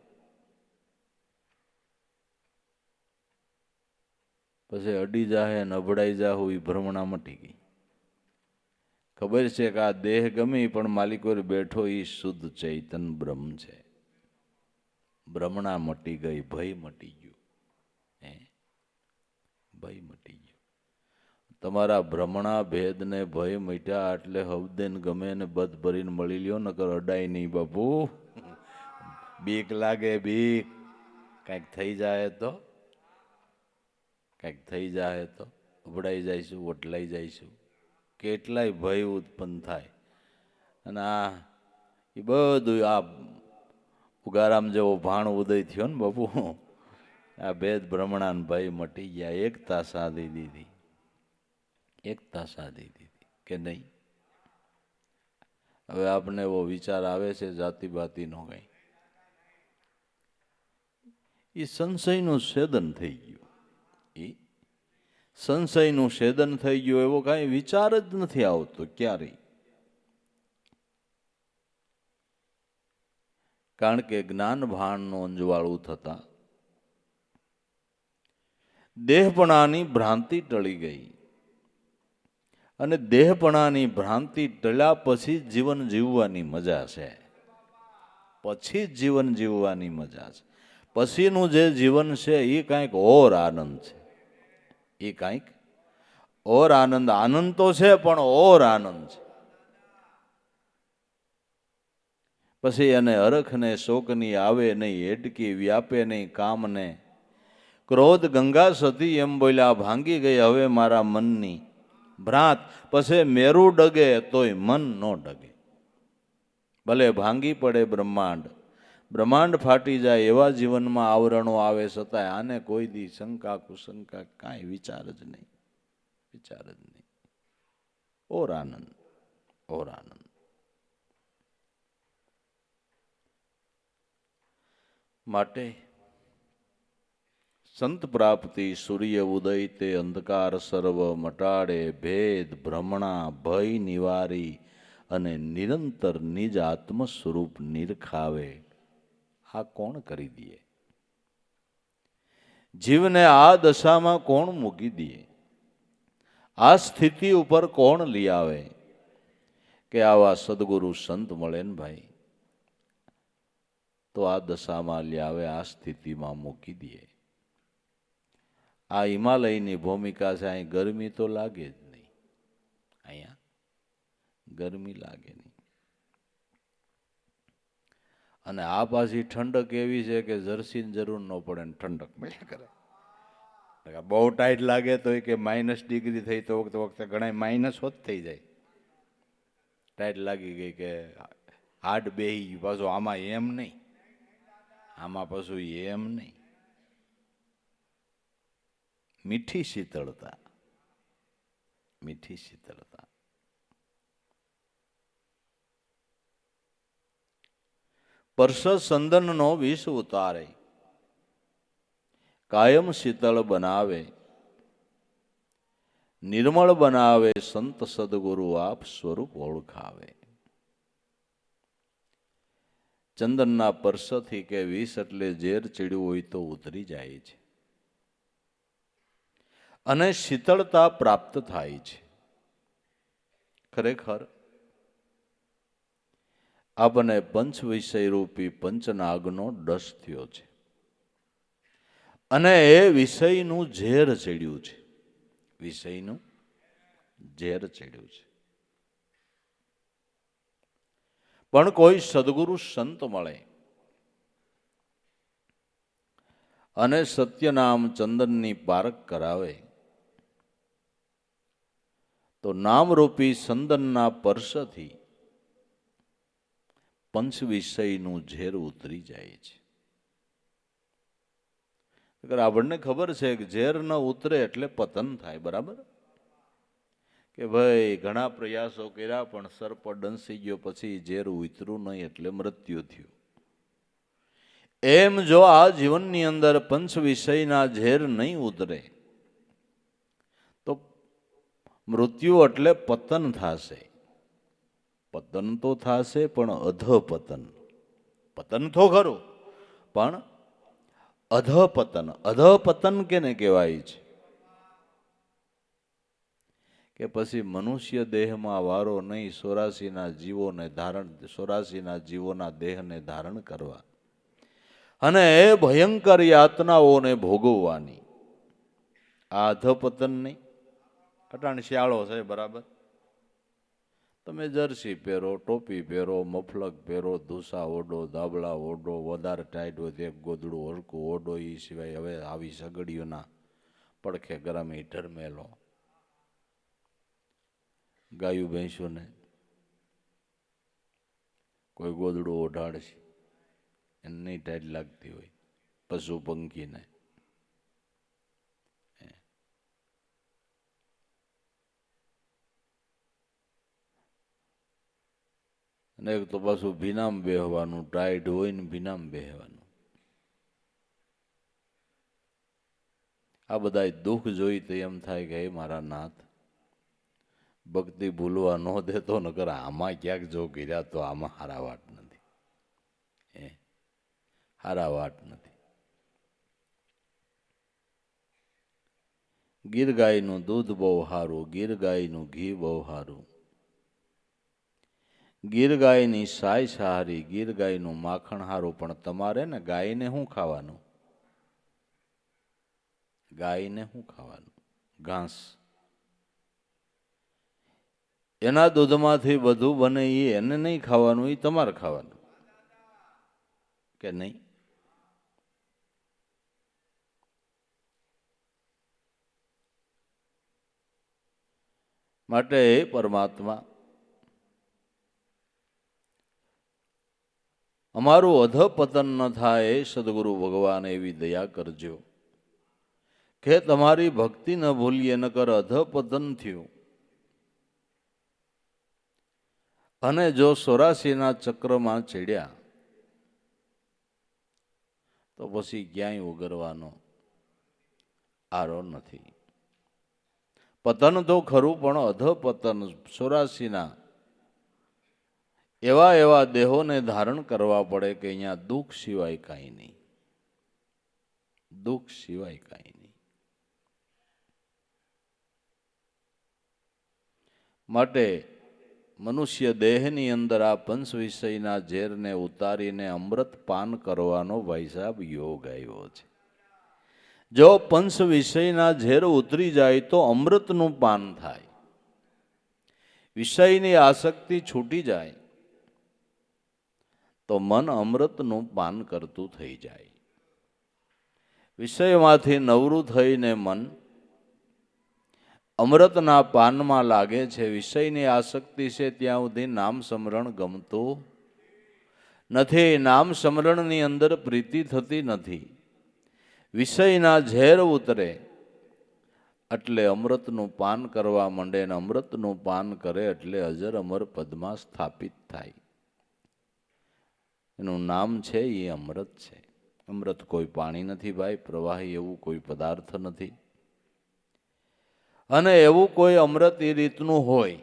પછી અડી જાહે ને અભડાઈ જાહું એ ભ્રમણા મટી ગઈ. ખબર છે કે આ દેહ ગમી પણ માલિકો બેઠો એ શુદ્ધ ચૈતન બ્રહ્મ છે. ભ્રમણા મટી ગઈ, ભય મટી ગયું. ભય મટી ગયું. તમારા ભ્રમણા ભેદ ને ભય મટ્યા એટલે હવદેન ગમે ને બધ ભરીને મળી લ્યો, નકર અડાય નહીં બાપુ. બીક લાગે, બીક. કાંઈક થઈ જાય તો, કંઈક થઈ જાય તો અભડાઈ જઈશું, વટલાઈ જઈશું. કેટલાય ભય ઉત્પન્ન થાય. અને આ એ બધું આ ઉગારામ જેવો ભાણ ઉદય થયો ને બાપુ, આ ભેદ ભ્રમણા ભય મટી ગયા. એકતા સાધી દીધી, એકતા સાધી દીધી કે નહીં. હવે આપણે એવો વિચાર આવે છે જાતિ બાતિનો કઈ, એ સંશયનું છેદન થઈ ગયું. એ સંશયનું છેદન થઈ ગયું. એવો કાંઈ વિચાર જ નથી આવતો ક્યારેય. કારણ કે જ્ઞાન ભાણનું અંજવાળું થતા દેહપણાની ભ્રાંતિ ટળી ગઈ. અને દેહપણાની ભ્રાંતિ ટળ્યા પછી જીવન જીવવાની મજા છે. પછી જીવન જીવવાની મજા છે. પછીનું જે જીવન છે એ કાંઈક ઓર આનંદ છે. એ કાંઈક ઓર આનંદ. આનંદ તો છે પણ ઓર આનંદ છે. પછી એને હરખને શોકની આવે નહીં, હેડકી વ્યાપે નહીં કામને. ક્રોધ ગંગા સતી એમ બોલ્યા, ભાંગી ગઈ હવે મારા મનની ભ્રાંત. પછી મેરુ ડગે તોય મન ન ડગે. ભલે ભાંગી પડે બ્રહ્માંડ, બ્રહ્માંડ ફાટી જાય એવા જીવનમાં આવરણો આવે, છતાંય આને કોઈ દી શંકા કુશંકા કાંઈ વિચાર જ નહીં. વિચાર જ નહીં. ઓર આનંદ, ઓર આનંદ. માટે સંત પ્રાપ્તિ સૂર્ય ઉદય તે અંધકાર સર્વ મટાડે. ભેદ ભ્રમણા ભય નિવારી અને નિરંતર નિજ આત્મ સ્વરૂપ નિરખાવે. આ કોણ કરી દે? જીવને આ દશામાં કોણ મૂકી દે? આ સ્થિતિ ઉપર કોણ લઈ આવે? કે આવા સદગુરુ સંત મળે ને ભાઈ, તો આ દશામાં લઈ આવે, આ સ્થિતિમાં મૂકી દે. આ હિમાલયની ભૂમિકા છે. અહીં ગરમી તો લાગે જ નહીં. અહીંયા ગરમી લાગે નહીં. અને આ પાછી ઠંડક એવી છે કે જર્સીની જરૂર ન પડે ને ઠંડક મળ્યા કરે. બહુ ટાઈટ લાગે તો કે -ડિગ્રી થઈ તો વખતે ઘણા માઇનસ હોત થઈ જાય. ટાઈટ લાગી ગઈ કે હાડ બેહી પાછું. આમાં એમ નહીં. આમાં પાછું એમ નહીં. મીઠી શીતળતા, મીઠી શીતળતા. પરસ સંદનનો વિષ ઉતારે, કાયમ શીતળ બનાવે. નિર્મળ બનાવે સંત સદગુરુ આપ સ્વરૂપ ઓળખાવે. ચંદનના પરસથી કે વિષ એટલે ઝેર ચડ્યું હોય તો ઉતરી જાય છે અને શીતળતા પ્રાપ્ત થાય છે. ખરેખર આપણને પંચ વિષય રૂપી પંચનાગનો ડસ થયો છે અને એ વિષયનું ઝેર ચડ્યું છે. વિષયનું ઝેર ચડ્યું છે. પણ કોઈ સદગુરુ સંત મળે અને સત્યનામ ચંદનની પારખ કરાવે તો નામરૂપી સંદનના પરસથી પંચ વિષયનું ઝેર ઉતરી જાય છે. આપણને ખબર છે કે ઝેર ન ઉતરે એટલે પતન થાય. બરાબર કે ભાઈ ઘણા પ્રયાસો કર્યા પણ સર્પ ડંસી ગયો, પછી ઝેર ઉતર્યું નહીં એટલે મૃત્યુ થયું. એમ જો આ જીવનની અંદર પંચ વિષયના ઝેર નહીં ઉતરે તો મૃત્યુ એટલે પતન થશે. પતન તો થશે પણ અધપતન. પતન તો ખરું પણ અધપતન. અધપતન કેને કહેવાય છે? કે પછી મનુષ્ય દેહમાં વારો નહીં 84ના જીવોને ધારણ, 84ના જીવોના દેહને ધારણ કરવા અને એ ભયંકર યાતનાઓને ભોગવવાની. આ અધપતન નહીં. અટાણ શિયાળો છે, બરાબર? તમે જર્સી પહેરો, ટોપી પહેરો, મફલક પહેરો, ધૂસા ઓઢો, ધાબળા ઓઢો, વધારે ટાઈટ હોય તો એક ગોદડું હરકું ઓઢો. એ સિવાય હવે આવી સગડીઓના પડખે ગરમ હીટર મેલો. ગાયું ભેંસોને કોઈ ગોદડું ઓઢાડશે, એને નહીં ટાઈટ લાગતી હોય. પશુ પંખીને અને એક તો પાછું ભીનામ બેહવાનું. ટાઈટ હોય ને ભીનામ બેહવાનું. આ બધા દુઃખ જોઈ તો એમ થાય કે હે મારા નાથ, ભક્તિ ભૂલવા ન દેતો, નકર આમાં ક્યાંક જો કર્યા તો આમાં હારા વાટ નથી. હારા વાટ નથી. ગીર ગાયનું દૂધ બહુ સારું, ગીર ગાયનું ઘી બહુ સારું, ગીર ગાયની સાય સારી, ગીર ગાયનું માખણ સારું. પણ તમારે ને ગાયને શું ખાવાનું? ગાયને શું ખાવાનું? ઘાસ. એના દૂધમાંથી બધું બને એ એને નહીં ખાવાનું, એ તમારે ખાવાનું કે નહીં? માટે પરમાત્મા અમારું અધપતન ન થાય એ સદગુરુ ભગવાન એવી દયા કરજો કે તમારી ભક્તિ ન ભૂલીએ, નકર અધપતન થયું. અને જો 84ના ચક્રમાં ચડ્યા તો પછી ક્યાંય ઉગરવાનો આરો નથી. પતન તો ખરું, પણ અધપતન 84ના એવા એવા દેહોને ધારણ કરવા પડે કે અહીંયા દુઃખ સિવાય કાંઈ નહીં, દુઃખ સિવાય કાંઈ નહીં. માટે મનુષ્ય દેહની અંદર આ પંચ વિષયના ઝેરને ઉતારીને અમૃત પાન કરવાનો ભાઈ સાહેબ યોગ આવ્યો છે. જો પંચ વિષયના ઝેર ઉતરી જાય તો અમૃતનું પાન થાય. વિષયની આસક્તિ છૂટી જાય તો મન અમૃતનું પાન કરતું થઈ જાય. વિષયમાંથી નવરું થઈને મન અમૃતના પાનમાં લાગે છે. વિષયની આસક્તિ છે ત્યાં સુધી નામ સ્મરણ ગમતું નથી. નામ સ્મરણની અંદર પ્રીતિ થતી નથી. વિષયના ઝેર ઉતરે એટલે અમૃતનું પાન કરવા માંડે, ને અમૃતનું પાન કરે એટલે અજર અમર પદમાં સ્થાપિત થાય. એનું નામ છે એ અમૃત છે. અમૃત કોઈ પાણી નથી ભાઈ, પ્રવાહી એવું કોઈ પદાર્થ નથી. અને એવું કોઈ અમૃત એ રીતનું હોય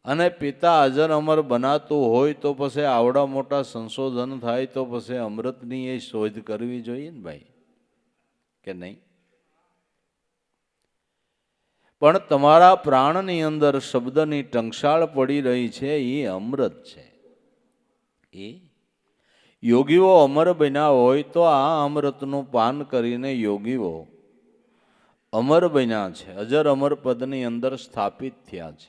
અને પિતા અજર અમર બનાતું હોય તો પછી આવડા મોટા સંશોધન થાય તો પછી અમૃતની એ શોધ કરવી જોઈએ ને ભાઈ, કે નહીં? પણ તમારા પ્રાણની અંદર શબ્દની ટંકશાળ પડી રહી છે એ અમૃત છે. એ યોગીઓ અમર બન્યા હોય તો આ અમૃતનું પાન કરીને યોગીઓ અમર બન્યા છે, અજર અમર પદની અંદર સ્થાપિત થયા છે.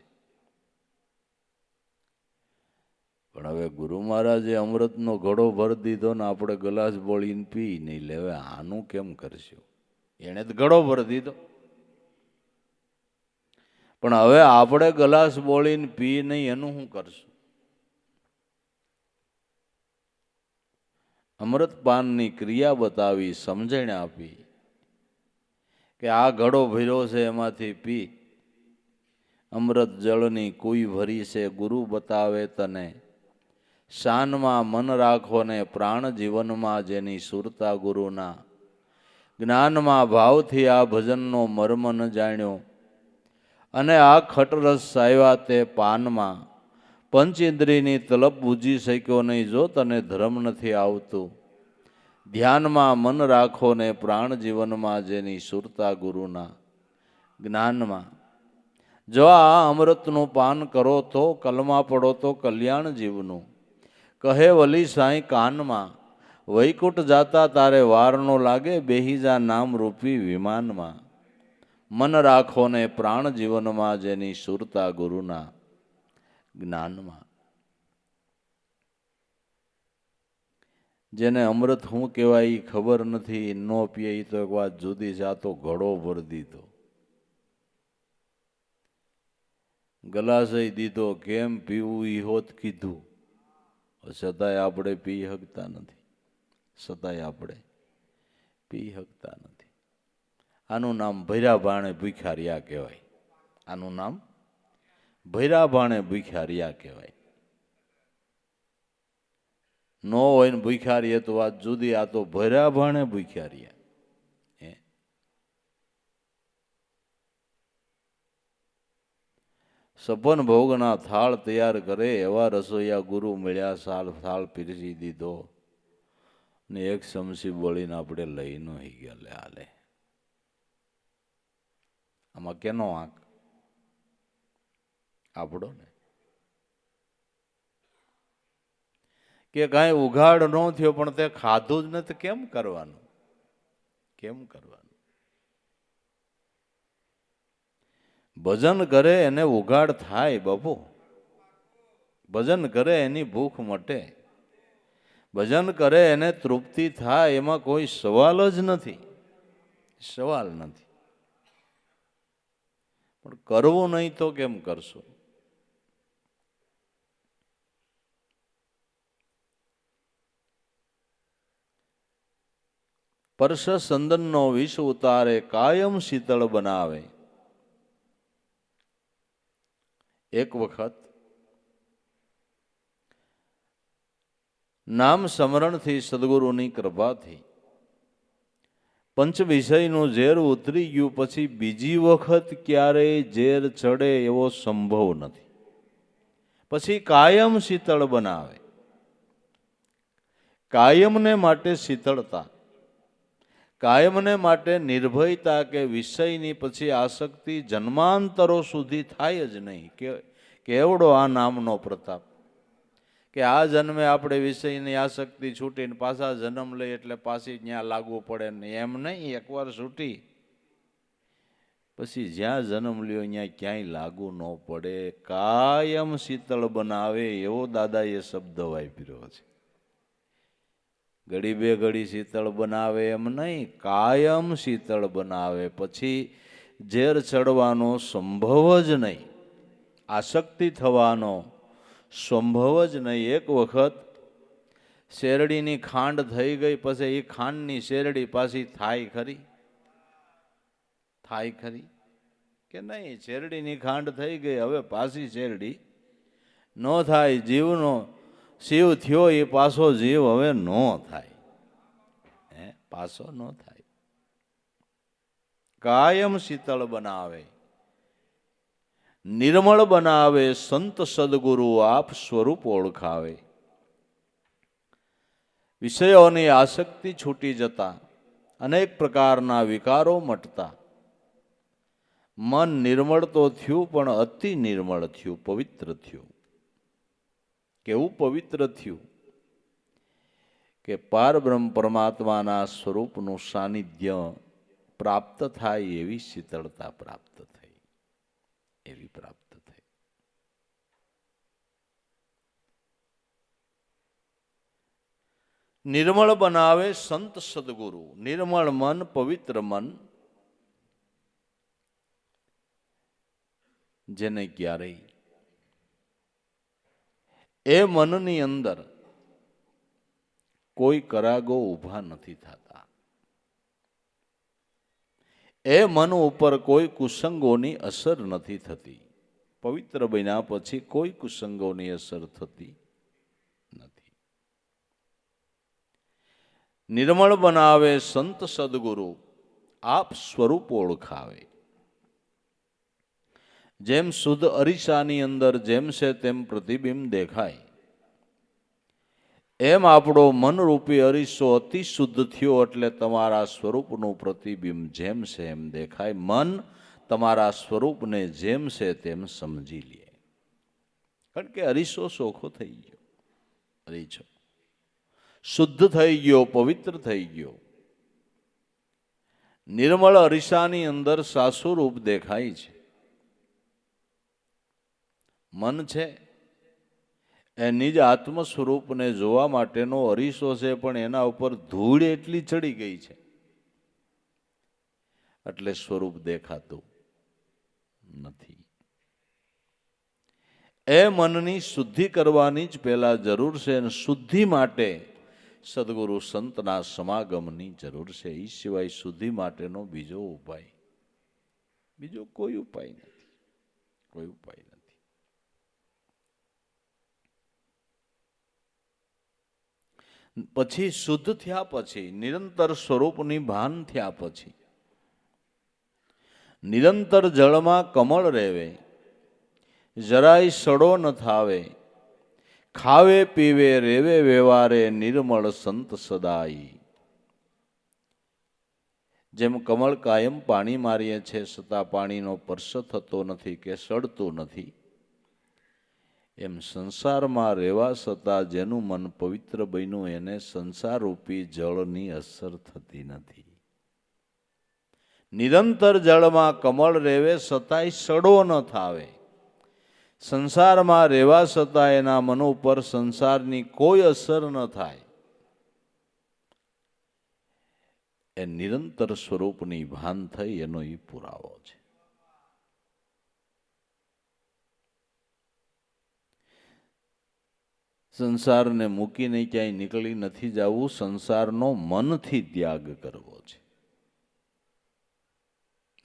પણ હવે ગુરુ મહારાજે અમૃતનો ઘડો ભરી દીધો ને આપણે ગ્લાસ બોળીને પી નહીં લેવે, આનું કેમ કરશું? એણે તો ઘડો ભરી દીધો, પણ હવે આપણે ગ્લાસ બોળીને પી નહીં, એનું શું કરશું? અમૃતપાનની ક્રિયા બતાવી, સમજણ આપી કે આ ઘડો ભર્યો છે એમાંથી પી. અમૃત જળની કુઈ ભરી છે, ગુરુ બતાવે તને. શાનમાં મન રાખો ને પ્રાણ જીવનમાં જેની સુરતા ગુરુના. જ્ઞાનમાં ભાવથી આ ભજનનો મર્મ ન જાણ્યો અને આ ખટરસ સાવ્યા તે પાનમાં. પંચેન્દ્રિયની તલબ બુજી શક્યો નહીં જો તને ધર્મ નથી આવતું. ધ્યાનમાં મન રાખો ને પ્રાણ જીવનમાં જેની સુરતા ગુરુના. જ્ઞાનમાં જો આ અમૃતનું પાન કરો તો કલમાં પડો તો કલ્યાણ જીવનું. કહે વલી સાંઈ કાનમાં વૈકુંઠ જાતા તારે વાર નો લાગે, બેહી જા નામ રૂપી વિમાનમાં. મન રાખો ને પ્રાણ જીવનમાં જેની સુરતા ગુરુના. જ્ઞાનમાં જેને અમૃત શું કહેવાય એ ખબર નથી, નો પીએ એ તો એક વાત જુદી છે. આ તો ઘડો ભરી દીધો, ગલાસય દીધો, કેમ પીવું એ હોત કીધું, છતાંય આપણે પી શકતા નથી, છતાંય આપણે પી શકતા નથી. આનું નામ ભૈરા ભાણે ભૂખ્યા રહ્યા કહેવાય. આનું નામ ભૈરા ભાણે ભૂખ્યા રહ્યા કહેવાય. નો હોય ને ભૂખ્યા રહીએ તો વાત જુદી, આ તો ભૈરા ભાણે ભૂખ્યા રહ્યા. સપન ભોગના થાળ તૈયાર કરે એવા રસોઈયા ગુરુ મળ્યા. થાળ પીરસી દીધો ને એક સમસી બોલીને આપણે લઈ ન ગયા. લે હાલે આમાં કેનો આંક? આપણો ને. કે કાંઈ ઉઘાડ ન થયો પણ તે ખાધું જ નથી, કેમ કરવાનું? કેમ કરવાનું? ભજન કરે એને ઉઘાડ થાય બાપુ. ભજન કરે એની ભૂખ મટે. ભજન કરે એને તૃપ્તિ થાય, એમાં કોઈ સવાલ જ નથી. સવાલ નથી. પણ કરવું નહીં તો કેમ કરશું? પરસ સંદનનો વિષ ઉતારે, કાયમ શીતળ બનાવે. એક વખત નામ સ્મરણથી, સદગુરુની કૃપાથી પંચ વિષયનું ઝેર ઉતરી ગયું. પછી બીજી વખત ક્યારેય ઝેર ચડે એવો સંભવ નથી. પછી કાયમ શીતળ બનાવે. કાયમને માટે શીતળતા, કાયમને માટે નિર્ભયતા, કે વિષયની પછી આસક્તિ જન્માંતરો સુધી થાય જ નહીં. કેવડો આ નામનો પ્રતાપ! કે આ જન્મે આપણે વિષયની આસક્તિ છૂટીને પાછા જન્મ લઈએ એટલે પાછી ત્યાં લાગવું પડે ને, એમ નહીં. એકવાર છૂટી પછી જ્યાં જન્મ લ્યો ત્યાં ક્યાંય લાગુ ન પડે. કાયમ શીતળ બનાવે એવો દાદાએ શબ્દ વાપર્યો છે. ઘડી બે ઘડી શીતળ બનાવે એમ નહીં, કાયમ શીતળ બનાવે. પછી ઝેર ચડવાનો સંભવ જ નહીં, આસક્તિ થવાનો સંભવ જ નહીં. એક વખત શેરડીની ખાંડ થઈ ગઈ, પછી એ ખાંડની શેરડી પાછી થાય ખરી? થાય ખરી કે નહીં? શેરડીની ખાંડ થઈ ગઈ, હવે પાછી શેરડી ન થાય. જીવનો શિવ થયો એ પાછો જીવ હવે ન થાય. પાછો ન થાય. કાયમ શીતળ બનાવે, નિર્મળ બનાવે. સંત સદગુરુ આપ સ્વરૂપ ઓળખાવે. વિષયોની આસક્તિ છૂટી જતા, અનેક પ્રકારના વિકારો મટતા, મન નિર્મળ તો થયું પણ અતિ નિર્મળ થયું, પવિત્ર થયું. કેવું પવિત્ર થયું? કે પારબ્રહ્મ પરમાત્માના સ્વરૂપનું સાનિધ્ય પ્રાપ્ત થાય એવી શીતળતા પ્રાપ્ત થઈ, એવી પ્રાપ્ત થઈ. નિર્મળ બનાવે સંત સદગુરુ. નિર્મળ મન, પવિત્ર મન, જેને ક્યારેય એ મનની અંદર કોઈ કરાગો ઊભા નથી થતા. એ મન ઉપર કોઈ કુસંગોની અસર નથી થતી. પવિત્ર બન્યા પછી કોઈ કુસંગોની અસર થતી નથી. નિર્મળ બનાવે સંત સદગુરુ આપ સ્વરૂપ ઓળખાવે. જેમ શુદ્ધ અરીસાની અંદર જેમ છે તેમ પ્રતિબિંબ દેખાય, એમ આપણો મનરૂપી અરીસો અતિ શુદ્ધ થયો એટલે તમારા સ્વરૂપનું પ્રતિબિંબ જેમ છે એમ દેખાય. મન તમારા સ્વરૂપને જેમ છે તેમ સમજી લે. કારણ કે અરીસો ચોખ્ખો થઈ ગયો, અરીસો શુદ્ધ થઈ ગયો, પવિત્ર થઈ ગયો. નિર્મળ અરીસાની અંદર સાસુ રૂપ દેખાય છે. મન છે એ નિજ આત્મ સ્વરૂપને જોવા માટેનો અરીસો છે, પણ એના ઉપર ધૂળ એટલી ચડી ગઈ છે એટલે સ્વરૂપ દેખાતું નથી. એ મનની શુદ્ધિ કરવાની જ પહેલા જરૂર છે, અને શુદ્ધિ માટે સદગુરુ સંતના સમાગમની જરૂર છે. એ સિવાય શુદ્ધિ માટેનો બીજો ઉપાય, બીજો કોઈ ઉપાય નથી, કોઈ ઉપાય નથી. પછી શુદ્ધ થયા પછી, નિરંતર સ્વરૂપની ભાન થયા પછી, નિરંતર જળમાં કમળ રહેવે, જરાય સડો ન થાવે, ખાવે પીવે રેવે વ્યવહારે નિર્મળ સંત સદાઈ. જેમ કમળ કાયમ પાણી મારીએ છે છતાં પાણીનો સ્પર્શ થતો નથી કે સડતું નથી, એમ સંસારમાં રહેવા છતાં જેનું મન પવિત્ર બન્યું એને સંસારરૂપી જળની અસર થતી નથી. નિરંતર જળમાં કમળ રેવે છતાંય સડો ન થાવે. સંસારમાં રહેવા છતાં એના મન ઉપર સંસારની કોઈ અસર ન થાય. એ નિરંતર સ્વરૂપની ભાન થઈ એનો એ પુરાવો છે. સંસારને મૂકીને ક્યાંય નીકળી નથી જવું, સંસારનો મનથી ત્યાગ કરવો છે.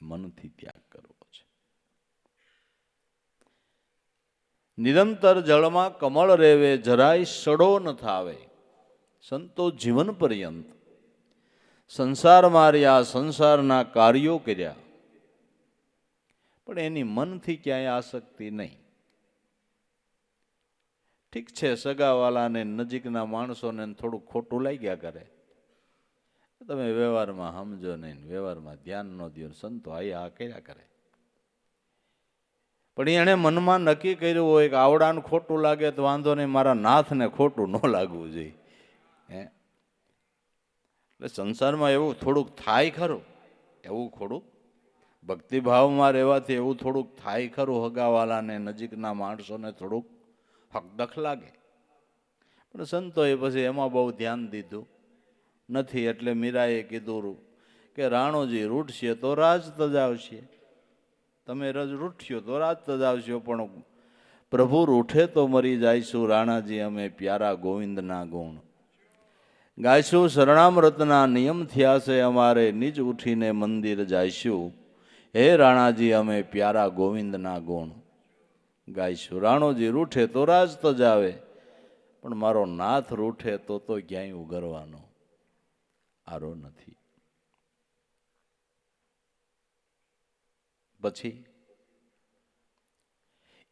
મનથી ત્યાગ કરવો છે. નિરંતર જળમાં કમળ રેવે, જરાય સડો ન થાવે. સંતો જીવન પર્યંત સંસારમાં રહ્યા, સંસારના કાર્યો કર્યા, પણ એની મનથી ક્યાંય આસક્તિ નહીં. ઠીક છે, સગાવાલાને નજીકના માણસોને થોડુંક ખોટું લાગ્યા કરે, તમે વ્યવહારમાં સમજો નહીં, વ્યવહારમાં ધ્યાન ન દો. સંતો આ કર્યા કરે, પણ એણે મનમાં નક્કી કર્યું હોય કે આવડાને ખોટું લાગે તો વાંધો નહીં, મારા નાથને ખોટું ન લાગવું જોઈએ. એટલે સંસારમાં એવું થોડુંક થાય ખરું, એવું થોડુંક ભક્તિભાવમાં રહેવાથી એવું થોડુંક થાય ખરું, હગાવાલાને નજીકના માણસોને થોડુંક હકદખ લાગે. પણ સંતોએ પછી એમાં બહુ ધ્યાન દીધું નથી. એટલે મીરાએ કીધું કે રાણોજી રૂઠશે તો રાજ તજાવશે, તમે રૂઠ્યો તો રાજ તજાવશો, પણ પ્રભુ રૂઠે તો મરી જાયશું. રાણાજી અમે પ્યારા ગોવિંદના ગુણ ગાયશું, શરણામૃતના નિયમ થયા છે અમારે, નિજ ઉઠીને મંદિર જાયશું. હે રાણાજી અમે પ્યારા ગોવિંદના ગુણ ગાયશું. રાણોજી રૂઠે તો રાજ તજાવે, પણ મારો નાથ રૂઠે તો ક્યાંય ઉગરવાનો આરો નથી. પછી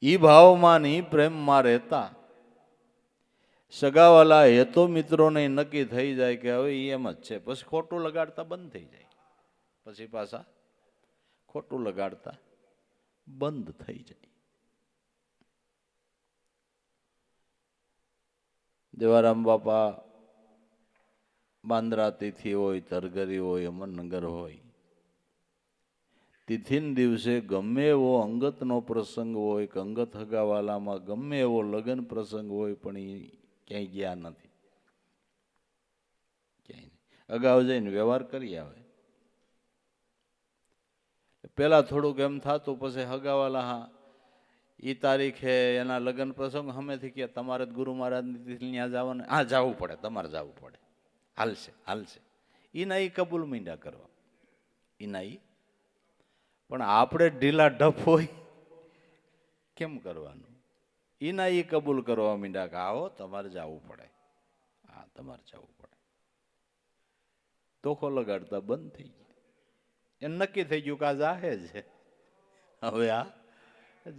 ઈ ભાવમાં ની પ્રેમમાં રહેતા સગાવાલા હેતો મિત્રોને નક્કી થઈ જાય કે હવે એમ જ છે, પછી ખોટું લગાડતા બંધ થઈ જાય. પછી પાછા ખોટું લગાડતા બંધ થઈ જાય. દેવારામ બાપા બાંદ્રા તિથિ હોય, તરગરી હોય, અમરનગર હોય, તિથિન દિવસે ગમે એવો અંગતનો પ્રસંગ હોય કે અંગત હગાવાલામાં ગમે એવો લગ્ન પ્રસંગ હોય, પણ એ ક્યાંય ગયા નથી. ક્યાંય નહીં. અગાઉ જઈને વ્યવહાર કરી આવે. પેલા થોડુંક એમ થતું, પછી હગાવાલા હા એ તારીખે એના લગ્ન પ્રસંગ હમેથી કે તમારે ગુરુ મહારાજની તિથિ ત્યાં જવાનું, હા જવું પડે, તમારે જવું પડે, હાલશે હાલશે. એના એ કબૂલ મીંડા કરવા, એના એ. પણ આપણે ઢીલા ઢપ હોય કેમ કરવાનું? એના એ કબૂલ કરવા મીંડા કે આવો તમારે જવું પડે, હા તમારે જવું પડે. તોખો લગાડતા બંધ થઈ ગયું. એ નક્કી થઈ ગયું કે આ જાહે છે, હવે આ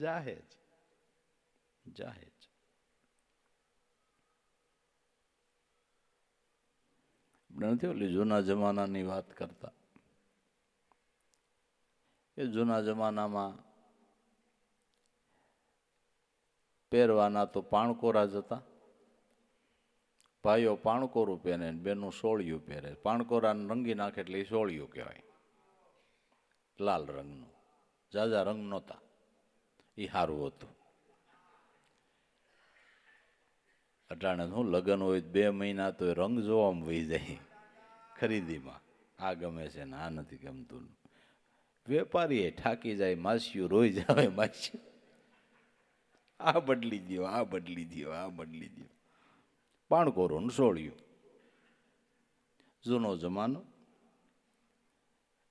જાહે જ જાહે જ. નથી ઓલી જૂના જમાનાની વાત કરતા કે જૂના જમાનામાં પહેરવાના તો પાણકોરા જ હતા. ભાઈઓ પાણકોરું પહેરે, બેનું સોળિયું પહેરે. પાણકોરાને રંગી નાખે એટલે એ સોળિયું કહેવાય, લાલ રંગનું. ઝાઝા રંગ નહોતા, એ સારું હતું. અટાણે શું લગ્ન હોય 2 મહિના તો રંગ જોવામાં વહી જાય ખરીદીમાં, આ ગમે છે ને આ નથી ગમતું. વેપારી ઠાકી જાય, માસ્યું રોઈ જાય, માસ્યું આ બદલી દો, આ બદલી દો, આ બદલી દો. પાણકોરું સોળ્યું, જૂનો જમાનો.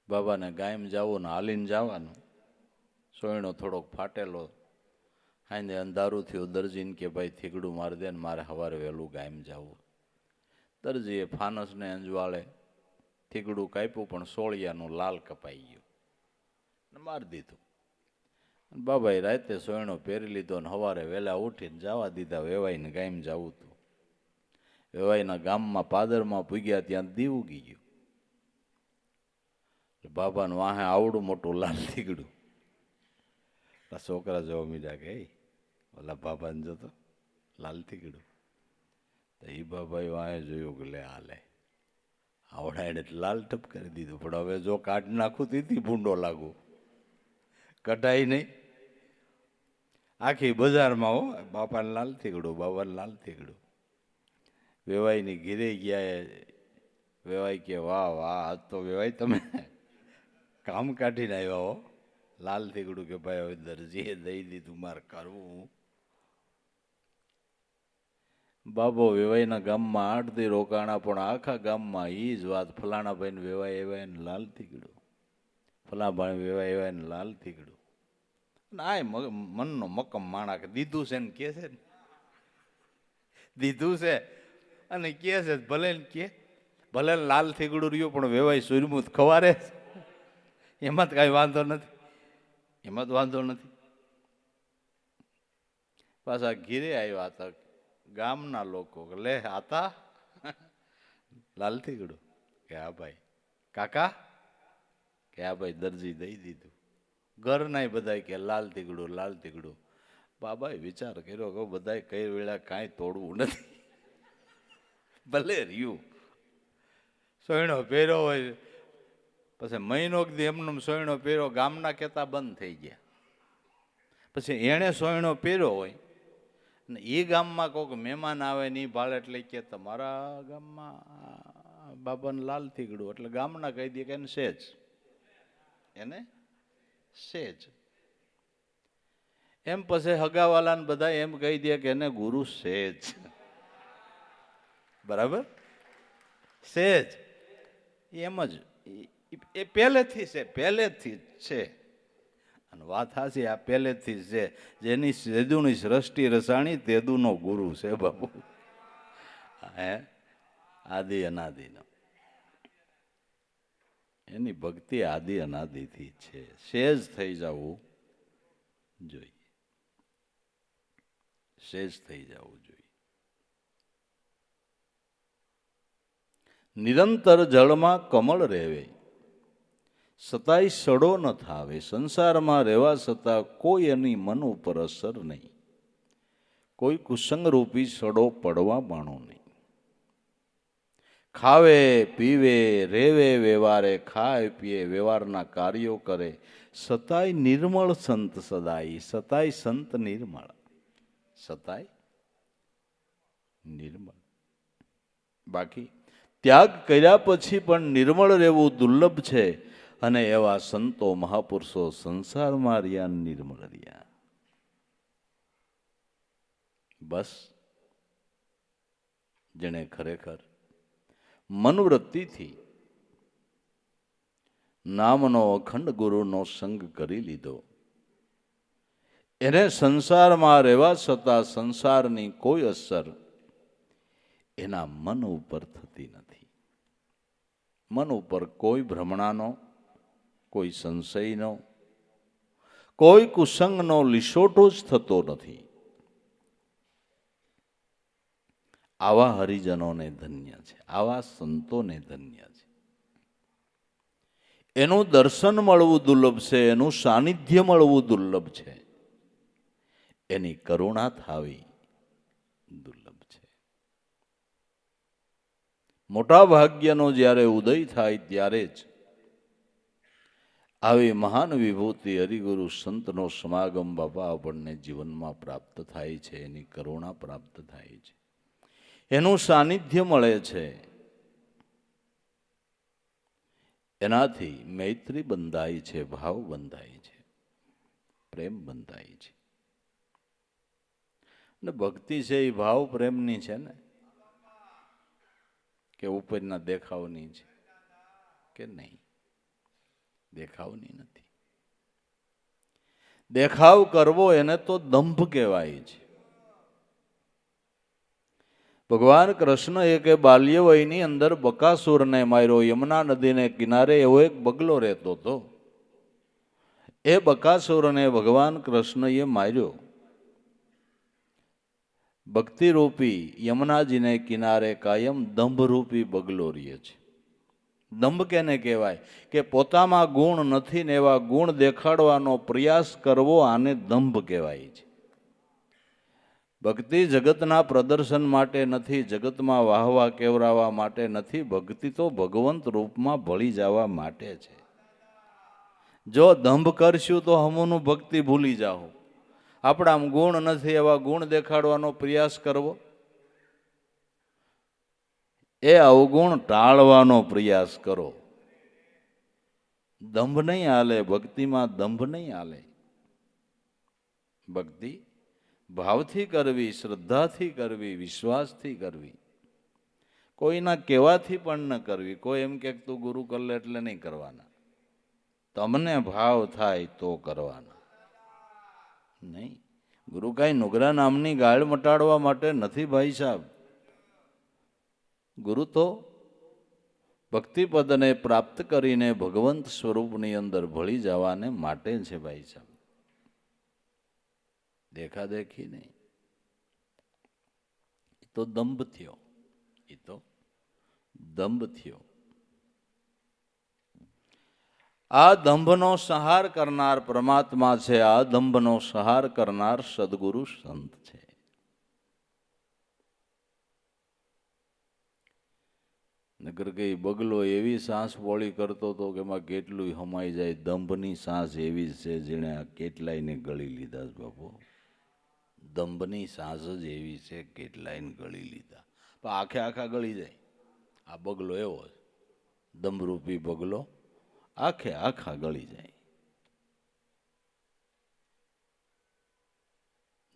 બાબાને ગાયમ જવું ને હાલીને જવાનું. સોયણો થોડોક ફાટેલો, હાઈને અંધારું થયું, દરજીને કે ભાઈ થીગડું મારી દે ને મારે સવારે વહેલું ગાયમ જવું. દરજીએ ફાનસને અંજવાળે થીગડું કાપ્યું, પણ સોળિયાનું લાલ કપાઈ ગયું ને મારી દીધું. બાબાએ રાતે સોયણો પહેરી લીધો ને સવારે વહેલા ઉઠીને જવા દીધા. વેવાઈને ગાયમ જવું હતું. વેવાઈના ગામમાં પાદરમાં પૂગ્યા, ત્યાં દીવ ઉગી ગયું. બાપાને વાહે આવડું મોટું લાલ થીગડું. છોકરા જોવા મીડ્યા કે ઓલા બાપાને જોતો લાલ થીગડું. તો એ બાબાએ વાહે જોયું કે લે હાલે આવડા એને લાલ ટપ કરી દીધું. પણ હવે જો કાઢ નાખું તેથી ભૂંડો લાગુ, કટાઈ નહીં. આખી બજારમાં હો બાપાને લાલ થીગડું, બાપાને લાલ થીગડું. વેવાઈની ઘીરે ગયા. વેવાઈ કે વાહ વાહ આજ તો વેવાઈ તમે કામ કાઢીને આવ્યા હો. લાલ થીગડું કે ભાઈ હવે દરજીએ દઈ દીધું, મારે કરવું. બાબો વેવાઈના ગામમાં 8 દી રોકાણા, પણ આખા ગામમાં એ જ વાત, ફલાણા ભાઈને વેવાઈ આવ્યા ને લાલ થીગડું, ફલાણા ભાઈ વેવાઈ આવ્યા ને લાલ થીગડું. આ મનનો મક્કમ માણા કે દીધું છે ને કે છે ને, દીધું છે અને કે છે ભલે ને કે ભલે લાલ થીગડું રહ્યું, પણ વેવાઈ સૂર્યમુત ખવારે એમાં તો કાંઈ વાંધો નથી, એમાં તો વાંધો નથી. પાછા ઘીરે આવ્યા હતા ગામના લોકો, લે આતા લાલ થીગડું કે હા ભાઈ, કાકા કે હા ભાઈ દરજી દઈ દીધું. ઘરના બધા કે લાલ થીગડું લાલ થીગડું. બાબાએ વિચાર કર્યો કે બધા કઈ વેળા કાંઈ તોડવું નથી, ભલે રહ્યું. સોયણો પહેર્યો હોય પછી મહિનો એમનો સોયણો પહેર્યો, ગામના કહેતા બંધ થઈ ગયા. પછી એણે સોયણો પહેર્યો હોય ને એ ગામમાં કોઈક મહેમાન આવે ને એ ભાડે એટલે કે તમારા ગામમાં બાબાને લાલ થીગડું, એટલે ગામના કહી દે કે એને સેજ, એને સેજ. એમ પછી હગાવાલાને બધા એમ કહી દે કે એને ગુરુ સેજ, બરાબર, સેજ. એમ જ એ પહેલેથી છે, પહેલેથી જ છે. અને વાત હાચી, આ પહેલેથી જ છે. જેની સેદુની સૃષ્ટિ રસાણી તેદુનો ગુરુ છે બાપુ. હે આદિ અનાદિનો, એની ભક્તિ આદિ અનાદિથી છે. સેજ થઈ જવું જોઈએ, સેજ થઈ જવું જોઈએ. નિરંતર જળમાં કમળ રહેવે, સતાય સડો ન થાવે. સંસારમાં રહેવા છતાં કોઈ એની મન ઉપર અસર નહીં, કોઈ કુસંગ રૂપી સડો પડવા બાણો નહીં. ખાવે પીવે રેવે વ્યવહારે, ખાય પીએ વ્યવહારના કાર્યો કરે, સતાય નિર્મળ સંત સદાય. સતાય સંત નિર્મળ, સતાય નિર્મળ. બાકી ત્યાગ કર્યા પછી પણ નિર્મળ રહેવું દુર્લભ છે. અને એવા સંતો મહાપુરુષો સંસારમાં રહ્યા, નિર્મળ રહ્યા. બસ જેણે ખરેખર મનવૃત્તિથી નામનો અખંડ ગુરુનો સંગ કરી લીધો, એને સંસારમાં રહેવા છતાં સંસારની કોઈ અસર એના મન ઉપર થતી નથી. મન ઉપર કોઈ ભ્રમણાનો, કોઈ સંશયનો, કોઈ કુસંગનો લીસોટો જ થતો નથી. આવા હરિજનોને ધન્ય છે, આવા સંતોને ધન્ય છે. એનું દર્શન મળવું દુર્લભ છે, એનું સાનિધ્ય મળવું દુર્લભ છે, એની કરુણા થાવી દુર્લભ છે. મોટા ભાગ્યનો જ્યારે ઉદય થાય ત્યારે જ આવી મહાન વિભૂતિ હરિગુરુ સંતનો સમાગમ બાપા આપણને જીવનમાં પ્રાપ્ત થાય છે. એની કરુણા પ્રાપ્ત થાય છે, એનું સાનિધ્ય મળે છે. એનાથી મૈત્રી બંધાય છે, ભાવ બંધાય છે, પ્રેમ બંધાય છે. અને ભક્તિ છે એ ભાવ પ્રેમની છે ને, કે ઉપરના દેખાવની છે કે નહીં? દેખાવની નથી. દેખાવ કરવો એને તો દંભ કહેવાય છે. ભગવાન કૃષ્ણ એક બાલ્ય વયની અંદર બકાસુરને માર્યો. યમુના નદીને કિનારે એવો એક બગલો રહેતો હતો. એ બકાસુરને ભગવાન કૃષ્ણએ માર્યો. ભક્તિરૂપી યમુનાજીને કિનારે કાયમ દંભરૂપી બગલો રહે છે. દંભ કેને કહેવાય? કે પોતામાં ગુણ નથી ને એવા ગુણ દેખાડવાનો પ્રયાસ કરવો, આને દંભ કહેવાય છે. ભક્તિ જગતના પ્રદર્શન માટે નથી, જગતમાં વાહવા કેવરાવા માટે નથી. ભક્તિ તો ભગવંત રૂપમાં ભળી જવા માટે છે. જો દંભ કરશું તો હમુનું ભક્તિ ભૂલી જાઓ. આપણામાં ગુણ નથી એવા ગુણ દેખાડવાનો પ્રયાસ કરવો, એ અવગુણ ટાળવાનો પ્રયાસ કરો. દંભ નહીં હાલે, ભક્તિમાં દંભ નહીં હાલે. ભક્તિ ભાવથી કરવી, શ્રદ્ધાથી કરવી, વિશ્વાસથી કરવી. કોઈના કહેવાથી પણ ન કરવી. કોઈ એમ કે તું ગુરુ કર લે એટલે નહીં કરવાના. તમને ભાવ થાય તો કરવાના, નહીં. ગુરુ કાંઈ નુગરા નામની ગાળ મટાડવા માટે નથી ભાઈ સાહેબ. ગુરુ તો ભક્તિપદને પ્રાપ્ત કરીને ભગવંત સ્વરૂપની અંદર ભળી જવાને માટે છે ભાઈ સાહેબ. દેખાદેખી નહીં. એ તો દંભ થયો, એ તો દંભ થયો. આ દંભનો સંહાર કરનાર પરમાત્મા છે. આ દંભનો સંહાર કરનાર સદગુરુ સંત છે. નગર કઈ બગલો એવી સાંસ પોળી કરતો હતો કે એમાં કેટલું હમાઈ જાય. દંભની સાંસ એવી છે જેણે આ કેટલાયને ગળી લીધા છે બાપુ. દંભની સાંસ જ એવી છે, કેટલાયને ગળી લીધા. પણ આખે આખા ગળી જાય. આ બગલો એવો છે, દંભરૂપી બગલો આખે આખા ગળી જાય.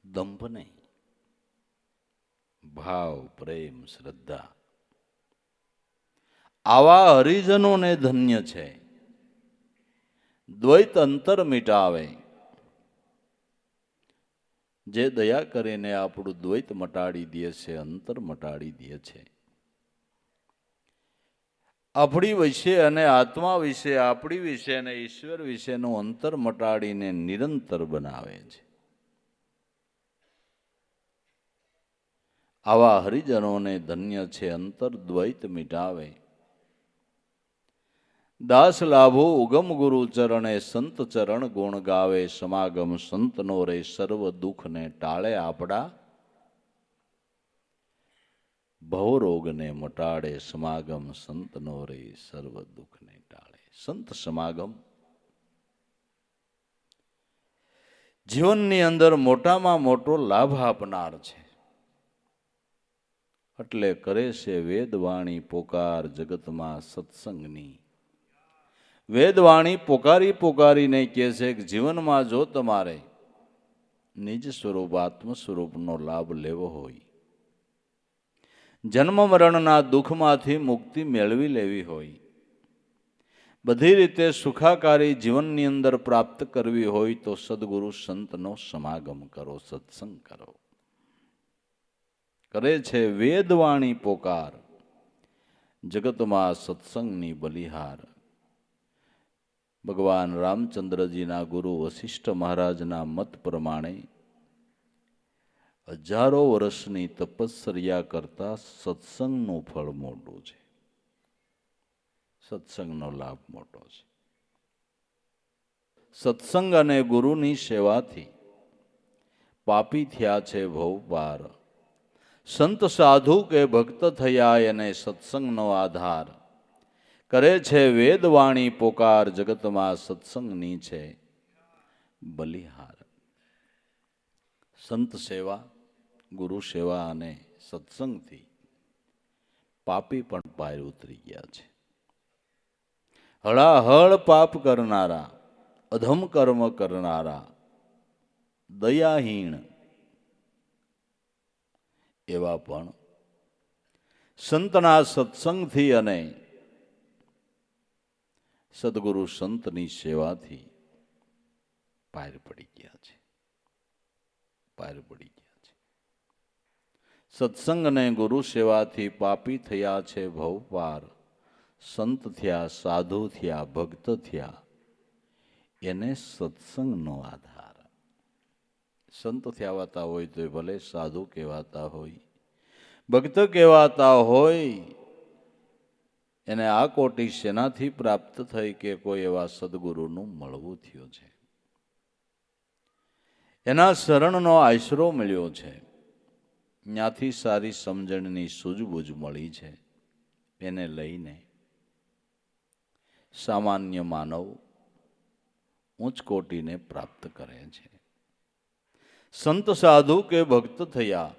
દંભ નહીં, ભાવ, પ્રેમ, શ્રદ્ધા. આવા હરિજનોને ધન્ય છે. દ્વૈત અંતર મિટાવે, જે દયા કરીને આપણું દ્વૈત મટાડી દે છે, અંતર મટાડી દે છે. આપણી વિશે અને આત્મા વિશે, આપણી વિશે અને ઈશ્વર વિશેનું અંતર મટાડીને નિરંતર બનાવે છે. આવા હરિજનોને ધન્ય છે. અંતર દ્વૈત મિટાવે, દાસ લાભો ઉગમ ગુરુ ચરણે, સંત ચરણ ગુણ ગાવે. સમાગમ સંતનો રે સર્વ દુઃખને ટાળે, આપણા ભવરોગને મટાડે. સમાગમ સંતનો રે સર્વ દુઃખને ટાળે. સંત સમાગમ જીવનની અંદર મોટામાં મોટો લાભ આપનાર છે. એટલે કરે છે વેદવાણી પોકાર જગતમાં સત્સંગની. વેદવાણી પોકારી પોકારીને કહે છે કે જીવનમાં જો તમારે નિજ સ્વરૂપ આત્મ સ્વરૂપનો લાભ લેવો હોય, જન્મ મરણના દુઃખમાંથી મુક્તિ મેળવી લેવી હોય, બધી રીતે સુખાકારી જીવનની અંદર પ્રાપ્ત કરવી હોય તો સદગુરુ સંતનો સમાગમ કરો, સત્સંગ કરો. કરે છે વેદવાણી પોકાર જગતમાં સત્સંગની બલિહાર. ભગવાન રામચંદ્રજીના ગુરુ વશિષ્ઠ મહારાજના મત પ્રમાણે હજારો વર્ષની તપશ્ચર્યા કરતા સત્સંગનું ફળ મોટું છે. સત્સંગનો લાભ મોટો છે. સત્સંગ અને ગુરુની સેવાથી પાપી થયા છે ભવપાર. સંત સાધુ કે ભક્ત થયા એને સત્સંગનો આધાર. કરે છે વેદવાણી પોકાર જગતમાં સત્સંગની છે બલિહાર. સંત સેવા, ગુરુ સેવા અને સત્સંગથી પાપી પણ પાર ઉતરી ગયા છે. હળાહળ પાપ કરનારા, અધમ કર્મ કરનારા, દયાહીણ એવા પણ સંતના સત્સંગથી અને સદગુરુ સંતની સેવાથી પાર પડી ગયા છે. પાર પડી ગયા છે. સત્સંગ અને ગુરુ સેવાથી પાપી થયા છે ભવપાર. સંત થયા, સાધુ થયા, ભક્ત થયા, એને સત્સંગનો આધાર. સંત કહેવાતા હોય તો ભલે સાધુ કહેવાતા હોય, ભક્ત કહેવાતા હોય, એને આ કોટી શેનાથી પ્રાપ્ત થઈ કે કોઈ એવા સદગુરુનું મળવું થયું છે, એના શરણનો આશરો મળ્યો છે, ત્યાંથી સારી સમજણની સૂઝબૂઝ મળી છે. એને લઈને સામાન્ય માનવ ઉચ્ચ કોટીને પ્રાપ્ત કરે છે. સંત સાધુ કે ભક્ત થયા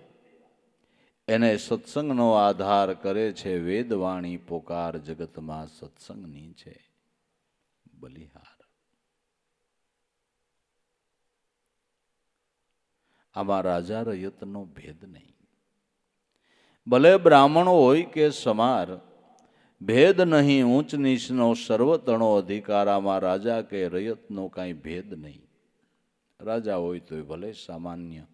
એને સત્સંગનો આધાર કરે છે. વેદવાણી પોકાર જગતમાં સત્સંગની છે બલિહાર. આમાં રાજા રયતનો ભેદ નહીં. ભલે બ્રાહ્મણો હોય કે સમાર, ભેદ નહીં ઊંચ નીચનો સર્વતણો અધિકાર. આમાં રાજા કે રયતનો કાંઈ ભેદ નહીં. રાજા હોય તોય ભલે, સામાન્ય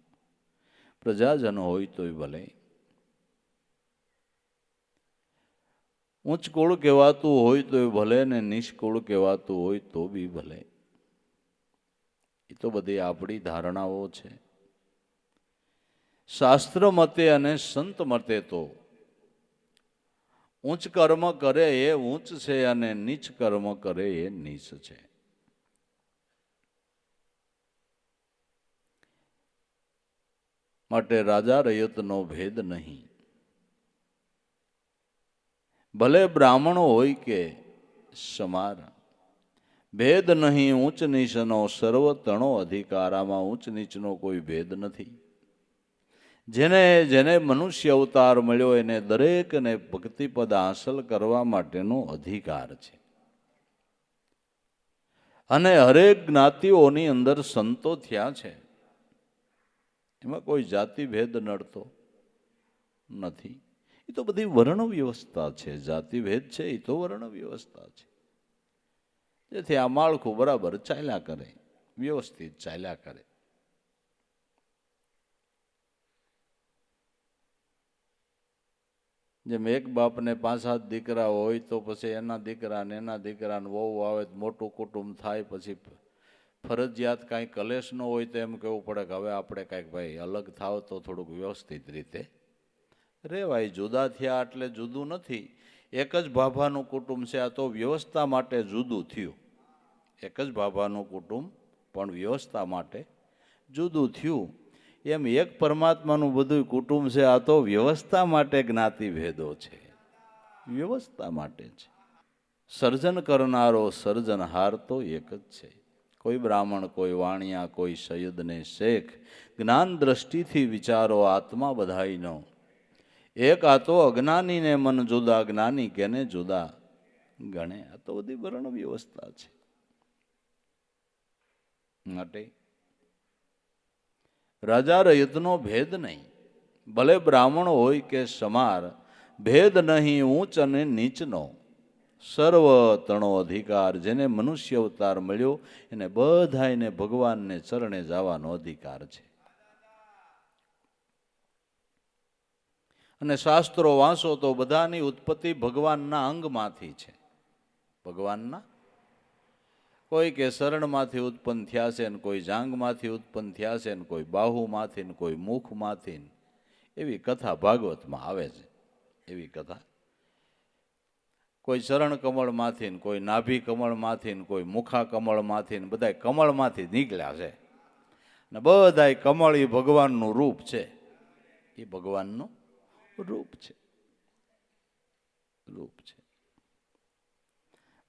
પ્રજાજન હોય તોય ભલે, ઉચ્ચ કુળ કહેવાતું હોય તોય ભલે ને નિષ્કુળ કહેવાતું હોય તો બી ભલે. એ તો બધી આપણી ધારણાઓ છે. શાસ્ત્ર મતે અને સંત મતે તો ઉચ્ચ કર્મ કરે એ ઉચ્ચ છે અને નીચ કર્મ કરે એ નીચ છે. માટે રાજા રયતનો ભેદ નહીં. ભલે બ્રાહ્મણો હોય કે સમાર, ભેદ નહીં ઊંચ નીચનો સર્વતણો અધિકાર. આમાં ઊંચ નીચનો કોઈ ભેદ નથી. જેને જેને મનુષ્ય અવતાર મળ્યો એને દરેકને ભક્તિપદ હાંસલ કરવા માટેનો અધિકાર છે. અને હરેક જ્ઞાતિઓની અંદર સંતો થયા છે. એમાં કોઈ જાતિ ભેદ નડતો નથી. એ તો બધી વર્ણ વ્યવસ્થા છે. જાતિ ભેદ છે એ તો વર્ણ વ્યવસ્થા છે. જેથી આ માળખું બરાબર ચાલ્યા કરે, વ્યવસ્થિત ચાલ્યા કરે. જેમ એક બાપને 5-7 દીકરા હોય તો પછી એના દીકરાને વહુ આવે, મોટું કુટુંબ થાય, પછી ફરજિયાત કાંઈ કલેશ ન હોય તો એમ કહેવું પડે કે હવે આપણે કાંઈક ભાઈ અલગ થાવ તો થોડુંક વ્યવસ્થિત રીતે રેવાય. જુદા થયા એટલે જુદું નથી. એક જ ભાભાનું કુટુંબ છે, આ તો વ્યવસ્થા માટે જુદું થયું. એક જ ભાભાનું કુટુંબ પણ વ્યવસ્થા માટે જુદું થયું. એમ એક પરમાત્માનું બધું કુટુંબ છે, આ તો વ્યવસ્થા માટે જ્ઞાતિ ભેદો છે, વ્યવસ્થા માટે છે. સર્જન કરનારો સર્જનહાર તો એક જ છે. કોઈ બ્રાહ્મણ, કોઈ વાણિયા, કોઈ સૈયદ ને શેખ, જ્ઞાન દ્રષ્ટિથી વિચારો આત્મા બધાઈનો એક. આ તો અજ્ઞાનીને મન જુદા, જ્ઞાની કેને જુદા ગણે. આ તો બધી વર્ણ વ્યવસ્થા છે. માટે રાજા રયતનો ભેદ નહીં. ભલે બ્રાહ્મણ હોય કે સમાર, ભેદ નહીં ઊંચ અને નીચનો સર્વતણો અધિકાર. જેને મનુષ્ય અવતાર મળ્યો એને બધાયને ભગવાનને ચરણે જવાનો અધિકાર છે. અને શાસ્ત્રો વાંચો તો બધાની ઉત્પત્તિ ભગવાનના અંગમાંથી છે. ભગવાનના કોઈ કે શરણમાંથી ઉત્પન્ન થયા છે ને કોઈ જાંગમાંથી ઉત્પન્ન થયા છે ને કોઈ બાહુમાંથી ને કોઈ મુખમાંથી. એવી કથા ભાગવતમાં આવે છે. એવી કથા કોઈ ચરણ કમળમાંથી ને કોઈ નાભી કમળમાંથી ને કોઈ મુખા કમળમાંથી ને બધા કમળમાંથી નીકળ્યા છે. ને બધા કમળ એ ભગવાનનું રૂપ છે. એ ભગવાનનું રૂપ છે. રૂપ છે.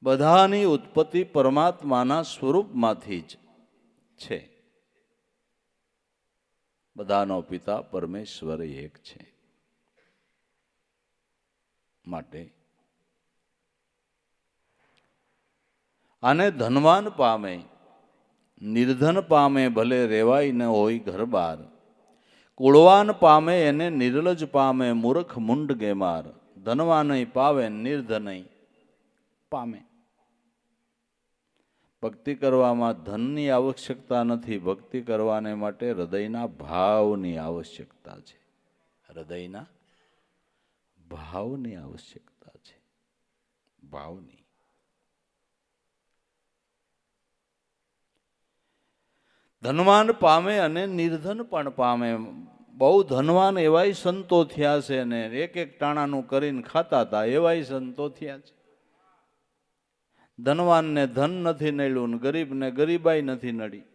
બધાની ઉત્પત્તિ પરમાત્માના સ્વરૂપમાંથી જ છે. બધાનો પિતા પરમેશ્વર એક છે. માટે આને ધનવાન પામે, નિર્ધન પામે, ભલે રેવાય ન હોય ઘર બાર. કુળવાન પામે એને નિર્લજ પામે, મૂર્ખ મુંડ ગેમાર. ધનવાનય પાવે, નિર્ધનય પામે. ભક્તિ કરવામાં ધનની આવશ્યકતા નથી. ભક્તિ કરવાને માટે હૃદયના ભાવની આવશ્યકતા છે. હૃદયના ભાવની આવશ્યકતા છે. ભાવની. ધનવાન પામે અને નિર્ધન પણ પામે. બહુ ધનવાન એવાય સંતો થયા છે ને એક એક ટાણાનું કરીને ખાતા હતા એવાય સંતો થયા છે. ધનવાનને ધન નથી નડ્યું ને ગરીબને ગરીબાઈ નથી નડી.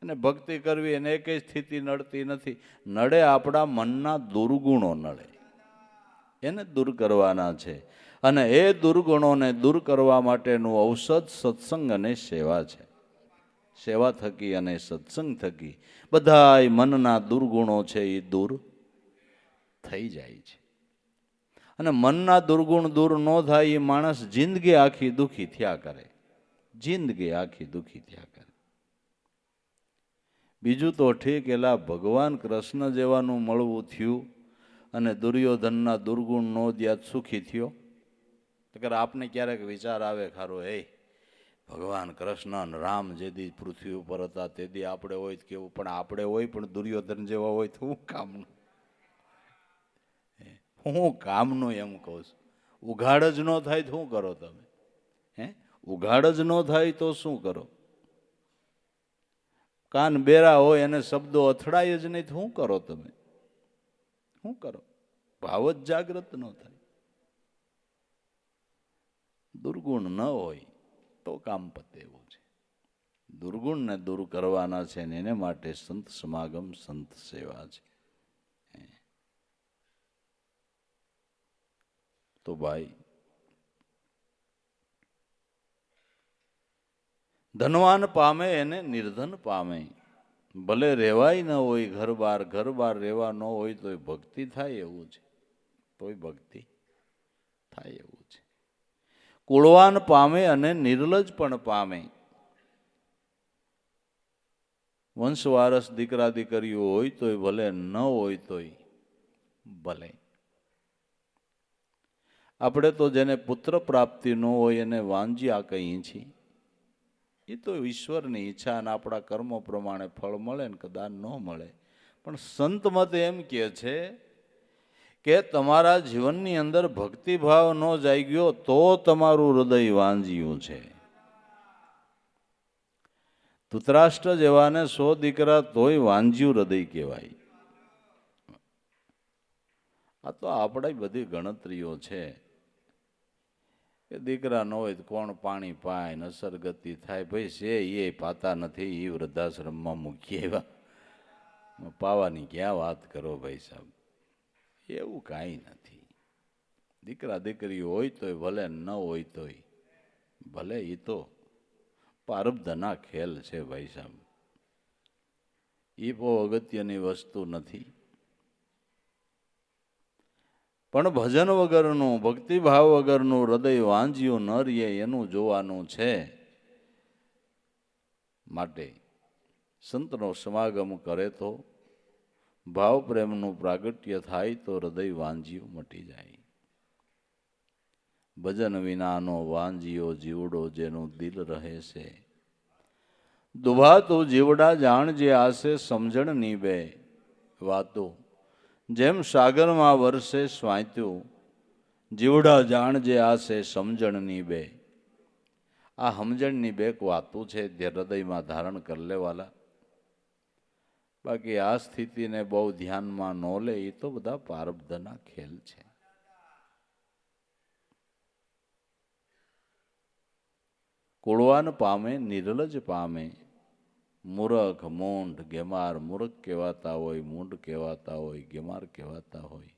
અને ભક્તિ કરવી એને એકેય સ્થિતિ નડતી નથી. નડે આપણા મનના દુર્ગુણો નડે, એને દૂર કરવાના છે. અને એ દુર્ગુણોને દૂર કરવા માટેનું ઔષધ સત્સંગ અને સેવા છે. સેવા થકી અને સત્સંગ થકી બધાય મનના દુર્ગુણો છે એ દૂર થઈ જાય છે. અને મનના દુર્ગુણ દૂર ન થાય એ માણસ જિંદગી આખી દુઃખી થયા કરે, જિંદગી આખી દુઃખી થયા કરે. બીજું તો ઠીક, એલા ભગવાન કૃષ્ણ જેવાનું મળવું થયું અને દુર્યોધનના દુર્ગુણ નો દ્યાત સુખી થયો. તો આપને ક્યારેક વિચાર આવે ખારો, હે ભગવાન કૃષ્ણ અને રામ જેદી પૃથ્વી ઉપર હતા તેદી આપણે હોય કેવું, પણ આપણે હોય પણ દુર્યોધન જેવા હોય તો હું કામનું, હું કામનું એમ કહું છું. ઉઘાડ જ ન થાય તો શું કરો તમે? હે, ઉઘાડ જ ન થાય તો શું કરો? કાન બેરા હોય અને શબ્દો અથડાય જ નહીં તો શું કરો તમે? શું કરો? ભાવ જ જાગૃત ન થાય. દુર્ગુણ ન હોય તો કામ પતે એવું છે. દુર્ગુણને દૂર કરવાના છે ને એને માટે સંત સમાગમ, સંત સેવા છે. તો ભાઈ, ધનવાન પામે એને નિર્ધન પામે. ભલે રહેવાય ન હોય ઘર બાર રહેવા ન હોય તોય ભક્તિ થાય એવું છે. તોય ભક્તિ થાય એવું છે. કુળવાન પામે અને નિર્લજ પણ પામે. વંશવારસ દીકરા દીકરીઓ હોય તોય ભલે, ન હોય તોય ભલે. આપણે તો જેને પુત્ર પ્રાપ્તિ ન હોય એને વાંજ્યા કહીએ છીએ. એ તો ઈશ્વરની ઈચ્છા અને આપણા કર્મો પ્રમાણે ફળ મળે ને કદાચ ન મળે. પણ સંત મત એમ કહે છે કે તમારા જીવનની અંદર ભક્તિભાવ ન જાગ્યો તો તમારું હૃદય વાંજ્યું છે. ધૃતરાષ્ટ્ર જેવાને 100 દીકરા તોય વાંજ્યું હૃદય કહેવાય. આ તો આપણા બધી ગણતરીઓ છે કે દીકરા ન હોય તો કોણ પાણી પાય ને અસરગતિ થાય. ભાઈ છે એ પાતા નથી, એ વૃદ્ધાશ્રમમાં મૂકી આવ્યા, પાવાની ક્યાં વાત કરો ભાઈ સાહેબ? એવું કાંઈ નથી. દીકરા દીકરી હોય તોય ભલે, ન હોય તોય ભલે. એ તો પ્રારબ્ધના ખેલ છે ભાઈ સાહેબ. એ બહુ અગત્યની વસ્તુ નથી. પણ ભજન વગરનું, ભક્તિભાવ વગરનું હૃદય વાંજ્યું ન રહીએ એનું જોવાનું છે. માટે સંતનો સમાગમ કરે તો ભાવ પ્રેમનું પ્રાગટ્ય થાય તો હૃદય વાંજ્યું મટી જાય. ભજન વિનાનો વાંજ્યો જીવડો જેનું દિલ રહે છે. દુભાતું જીવડા જાણ જે આશે સમજણ ની બે વાતો. જેમ સાગરમાં વરસે સ્વાત્યું જીવડા જાણ જે આશે સમજણની બે. આ સમજણની બે વાતો છે જે હૃદયમાં ધારણ કરી લેવાલા. બાકી આ સ્થિતિને બહુ ધ્યાનમાં ન લે એ તો બધા પ્રારબ્ધના ખેલ છે. કુળવાન પામે નિર્લજ પામે. મૂરખ, મૂંઢ, ગેમાર. મૂર્ખ કહેવાતા હોય, મૂંઢ કહેવાતા હોય, ગેમાર કહેવાતા હોય.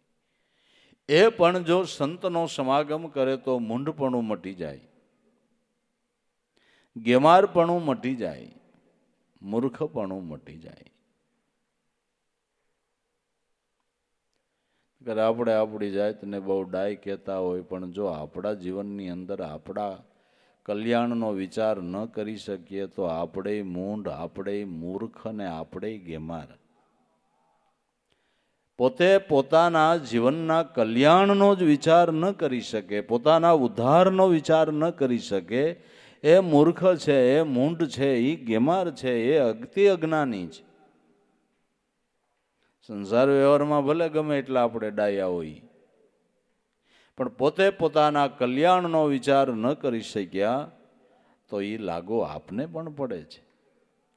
એ પણ જો સંતનો સમાગમ કરે તો મૂંઢપણું મટી જાય, ગેમારપણું મટી જાય, મૂર્ખપણું મટી જાય. આપણે આપણી જાતને બહુ ડાય કહેતા હોય, પણ જો આપણા જીવનની અંદર આપણા કલ્યાણનો વિચાર ન કરી શકીએ તો આપણે મૂંઢ, આપણે મૂર્ખ અને આપણે ગેમાર. પોતે પોતાના જીવનના કલ્યાણનો જ વિચાર ન કરી શકે, પોતાના ઉદ્ધારનો વિચાર ન કરી શકે, એ મૂર્ખ છે, એ મૂંઢ છે, એ ગેમાર છે, એ અતિ અજ્ઞાની છે. સંસાર વ્યવહારમાં ભલે ગમે એટલા આપણે ડાયા હોય, પણ પોતે પોતાના કલ્યાણનો વિચાર ન કરી શક્યા તો એ લાગુ આપને પણ પડે છે,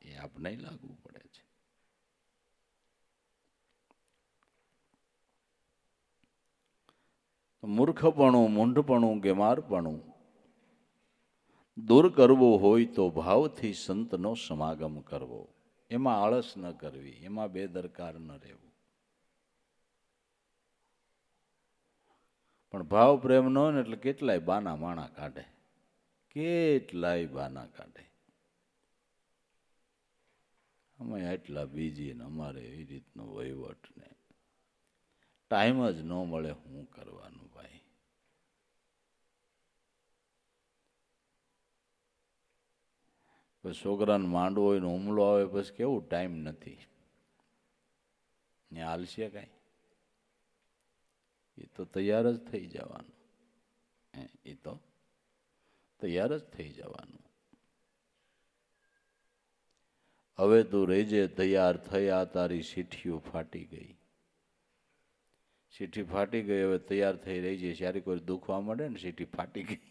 એ આપને લાગુ પડે છે. મૂર્ખપણું, મૂંઢપણું, ગેમારપણું દૂર કરવું હોય તો ભાવથી સંતનો સમાગમ કરવો. એમાં આળસ ન કરવી, એમાં બેદરકાર ન રહેવું. પણ ભાવ પ્રેમ ન હોય ને એટલે કેટલાય બાના માણા કાઢે, કેટલાય બાના કાઢે. અમે એટલા બીજી ને અમારે એવી રીતનો વહીવટ ને ટાઈમ જ ન મળે, શું કરવાનું ભાઈ. પછી છોકરાને માંડવો હોય ને હુમલો આવે પછી કેવું ટાઈમ નથી, ત્યાં હાલશે કાંઈ? એ તો તૈયાર જ થઈ જવાનું, એ તો તૈયાર જ થઈ જવાનું. હવે તું રેજે તૈયાર થયા તારી સીઠીઓ ફાટી ગઈ. સીઠી ફાટી ગઈ, હવે તૈયાર થઈ રહી છે. જ્યારે કોઈ દુખવા મળે ને સીઠી ફાટી ગઈ,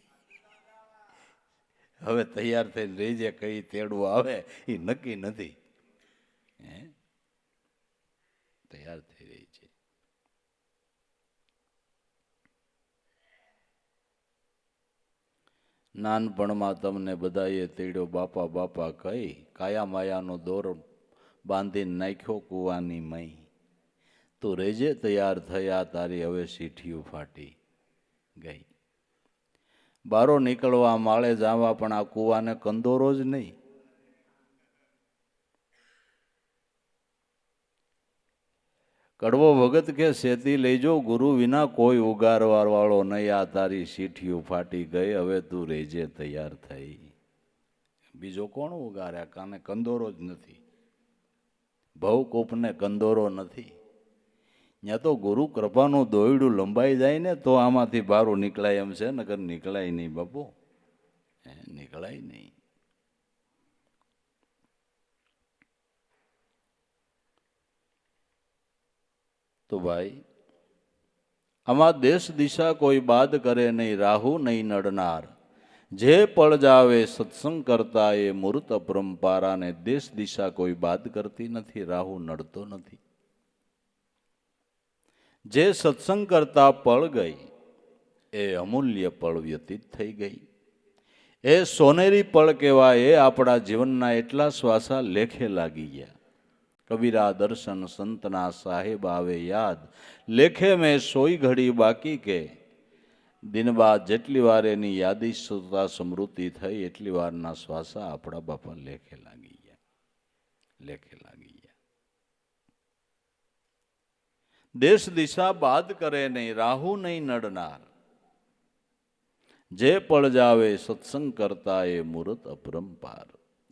હવે તૈયાર થઈને રહી જાય. કઈ તેડવું આવે એ નક્કી નથી. તૈયાર થઈ રહી છે. નાનપણમાં તમને બધાએ તેડ્યો બાપા બાપા કહી, કાયા માયાનો દોર બાંધીને નાખ્યો કૂવાની મઈ. તું રેજે તૈયાર થયા તારી હવે સીઠીઓ ફાટી ગઈ. બારો નીકળવા માળે જાવા પણ આ કૂવાને કંદોરો જ નહીં. કડવો ભગત કે સેતી લેજો ગુરુ વિના કોઈ ઉગારવા વાળો નહીં. આ તારી સીઠીઓ ફાટી ગઈ, હવે તું રેજે તૈયાર થઈ. બીજો કોણ ઉગાર્યા? કાને કંદોરો જ નથી. ભવકૂપને કંદોરો નથી. ત્યાં તો ગુરુ કૃપાનું દોયડું લંબાઈ જાય ને તો આમાંથી બારું નીકળાય એમ છે, નકર નીકળાય નહીં બાપુ, નીકળાય નહીં. તો ભાઈ આમાં દેશ દિશા કોઈ બાદ કરે નહીં, રાહુ નહીં નડનાર. જે પળ જાવે સત્સંગ કરતા એ મૂર્ત અપરંપારાને દેશ દિશા કોઈ બાદ કરતી નથી, રાહુ નડતો નથી. જે સત્સંગ કરતા પળ ગઈ એ અમૂલ્ય પળ વ્યતીત થઈ ગઈ. એ સોનેરી પળ કહેવાય. એ આપણા જીવનના એટલા શ્વાસા લેખે લાગી ગયા. કબીરા દર્શન સંતના સાહેબ આવે યાદ, લેખે મેં સોઈ ઘડી બાકી કે. દિન બાદ જેટલી વાર એની યાદી સુતા સ્મૃતિ થઈ એટલી વારના શ્વાસા આપણા બાપા લેખે લાગી ગયા, લેખે લાગી ગયા. દેશ દિશા બાદ કરે નહીં, રાહુ નહીં નડનાર. જે પળ જાવે સત્સંગ કરતા એ મૂર્ત અપરંપાર.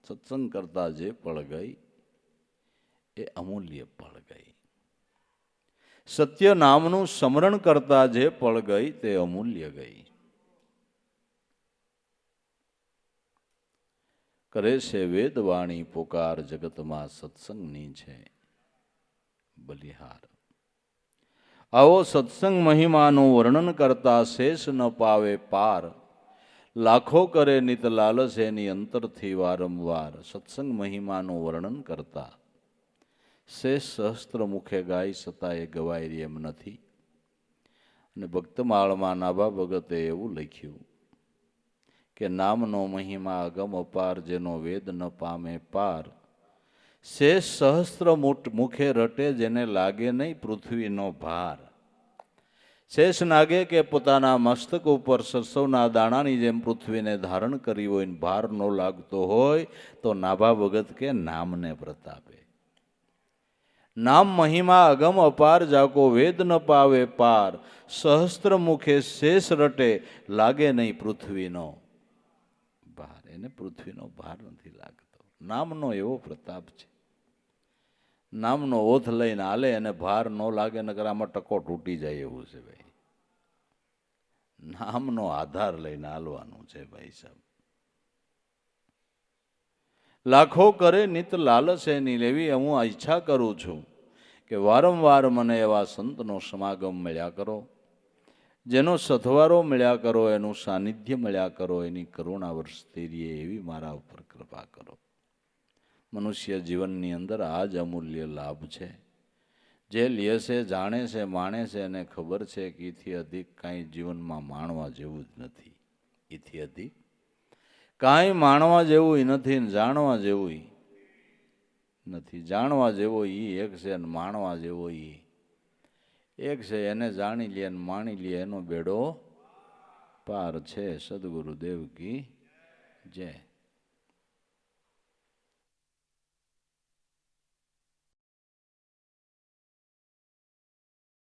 સત્સંગ કરતા જે પળ ગઈ એ અમૂલ્ય પળ ગઈ. સત્ય નામનું સ્મરણ કરતા જે પળ ગઈ તે અમૂલ્ય ગઈ. કરે છે વેદવાણી પુકાર, જગતમાં સત્સંગની છે બલિહાર. આવો સત્સંગ મહિમાનું વર્ણન કરતા શેષ ન પાવે પાર. લાખો કરે નિત લાલચ એની અંતરથી વારંવાર. સત્સંગ મહિમાનું વર્ણન કરતા શેષ સહસ્ત્ર મુખે ગાય છતાં એ ગવાય એમ નથી. અને ભક્તમાળમાં નાભા ભગતે એવું લખ્યું કે નામનો મહિમા અગમ અપાર, જેનો વેદ ન પામે પાર. શેષ સહસ્ત્ર મુખે રટે, જેને લાગે નહીં પૃથ્વીનો ભાર. શેષ નાગે કે પોતાના મસ્તક ઉપર સરસવના દાણાની જેમ પૃથ્વીને ધારણ કરી હોય ને ભાર ન લાગતો હોય તો નાભા ભગત કે નામને પ્રતાપે. નામ મહિમા અગમ અપાર, જાકો વેદ ન પાવે પાર. સહસ્ત્ર મુખે શેષ રટે, લાગે નહીં પૃથ્વીનો ભાર. એને પૃથ્વીનો ભાર નથી લાગતો. નામનો એવો પ્રતાપ છે. નામનો ઓથ લઈને હાલે અને ભાર ન લાગે, નકર આમાં ટકો તૂટી જાય એવું છે ભાઈ. નામનો આધાર લઈને હાલવાનું છે ભાઈ સાહેબ. લાખો કરે નિત લાલચ એની લેવી. હું ઈચ્છા કરું છું કે વારંવાર મને એવા સંતનો સમાગમ મળ્યા કરો, જેનો સથવારો મળ્યા કરો, એનું સાનિધ્ય મળ્યા કરો, એની કરુણા વર્ષતી રહે એવી મારા ઉપર કૃપા કરો. મનુષ્ય જીવનની અંદર આ જ અમૂલ્ય લાભ છે. જે લે છે, જાણે છે, માણે છે, એને ખબર છે કે એથી અધિક કાંઈ જીવનમાં માણવા જેવું જ નથી. એથી અધિક કાંઈ માણવા જેવું નથી ને જાણવા જેવું નથી. જાણવા જેવો એક છે અને માણવા જેવો એક છે. એને જાણી લે અને માણી લે એનો બેડો પાર છે. સદગુરુદેવ કી જય.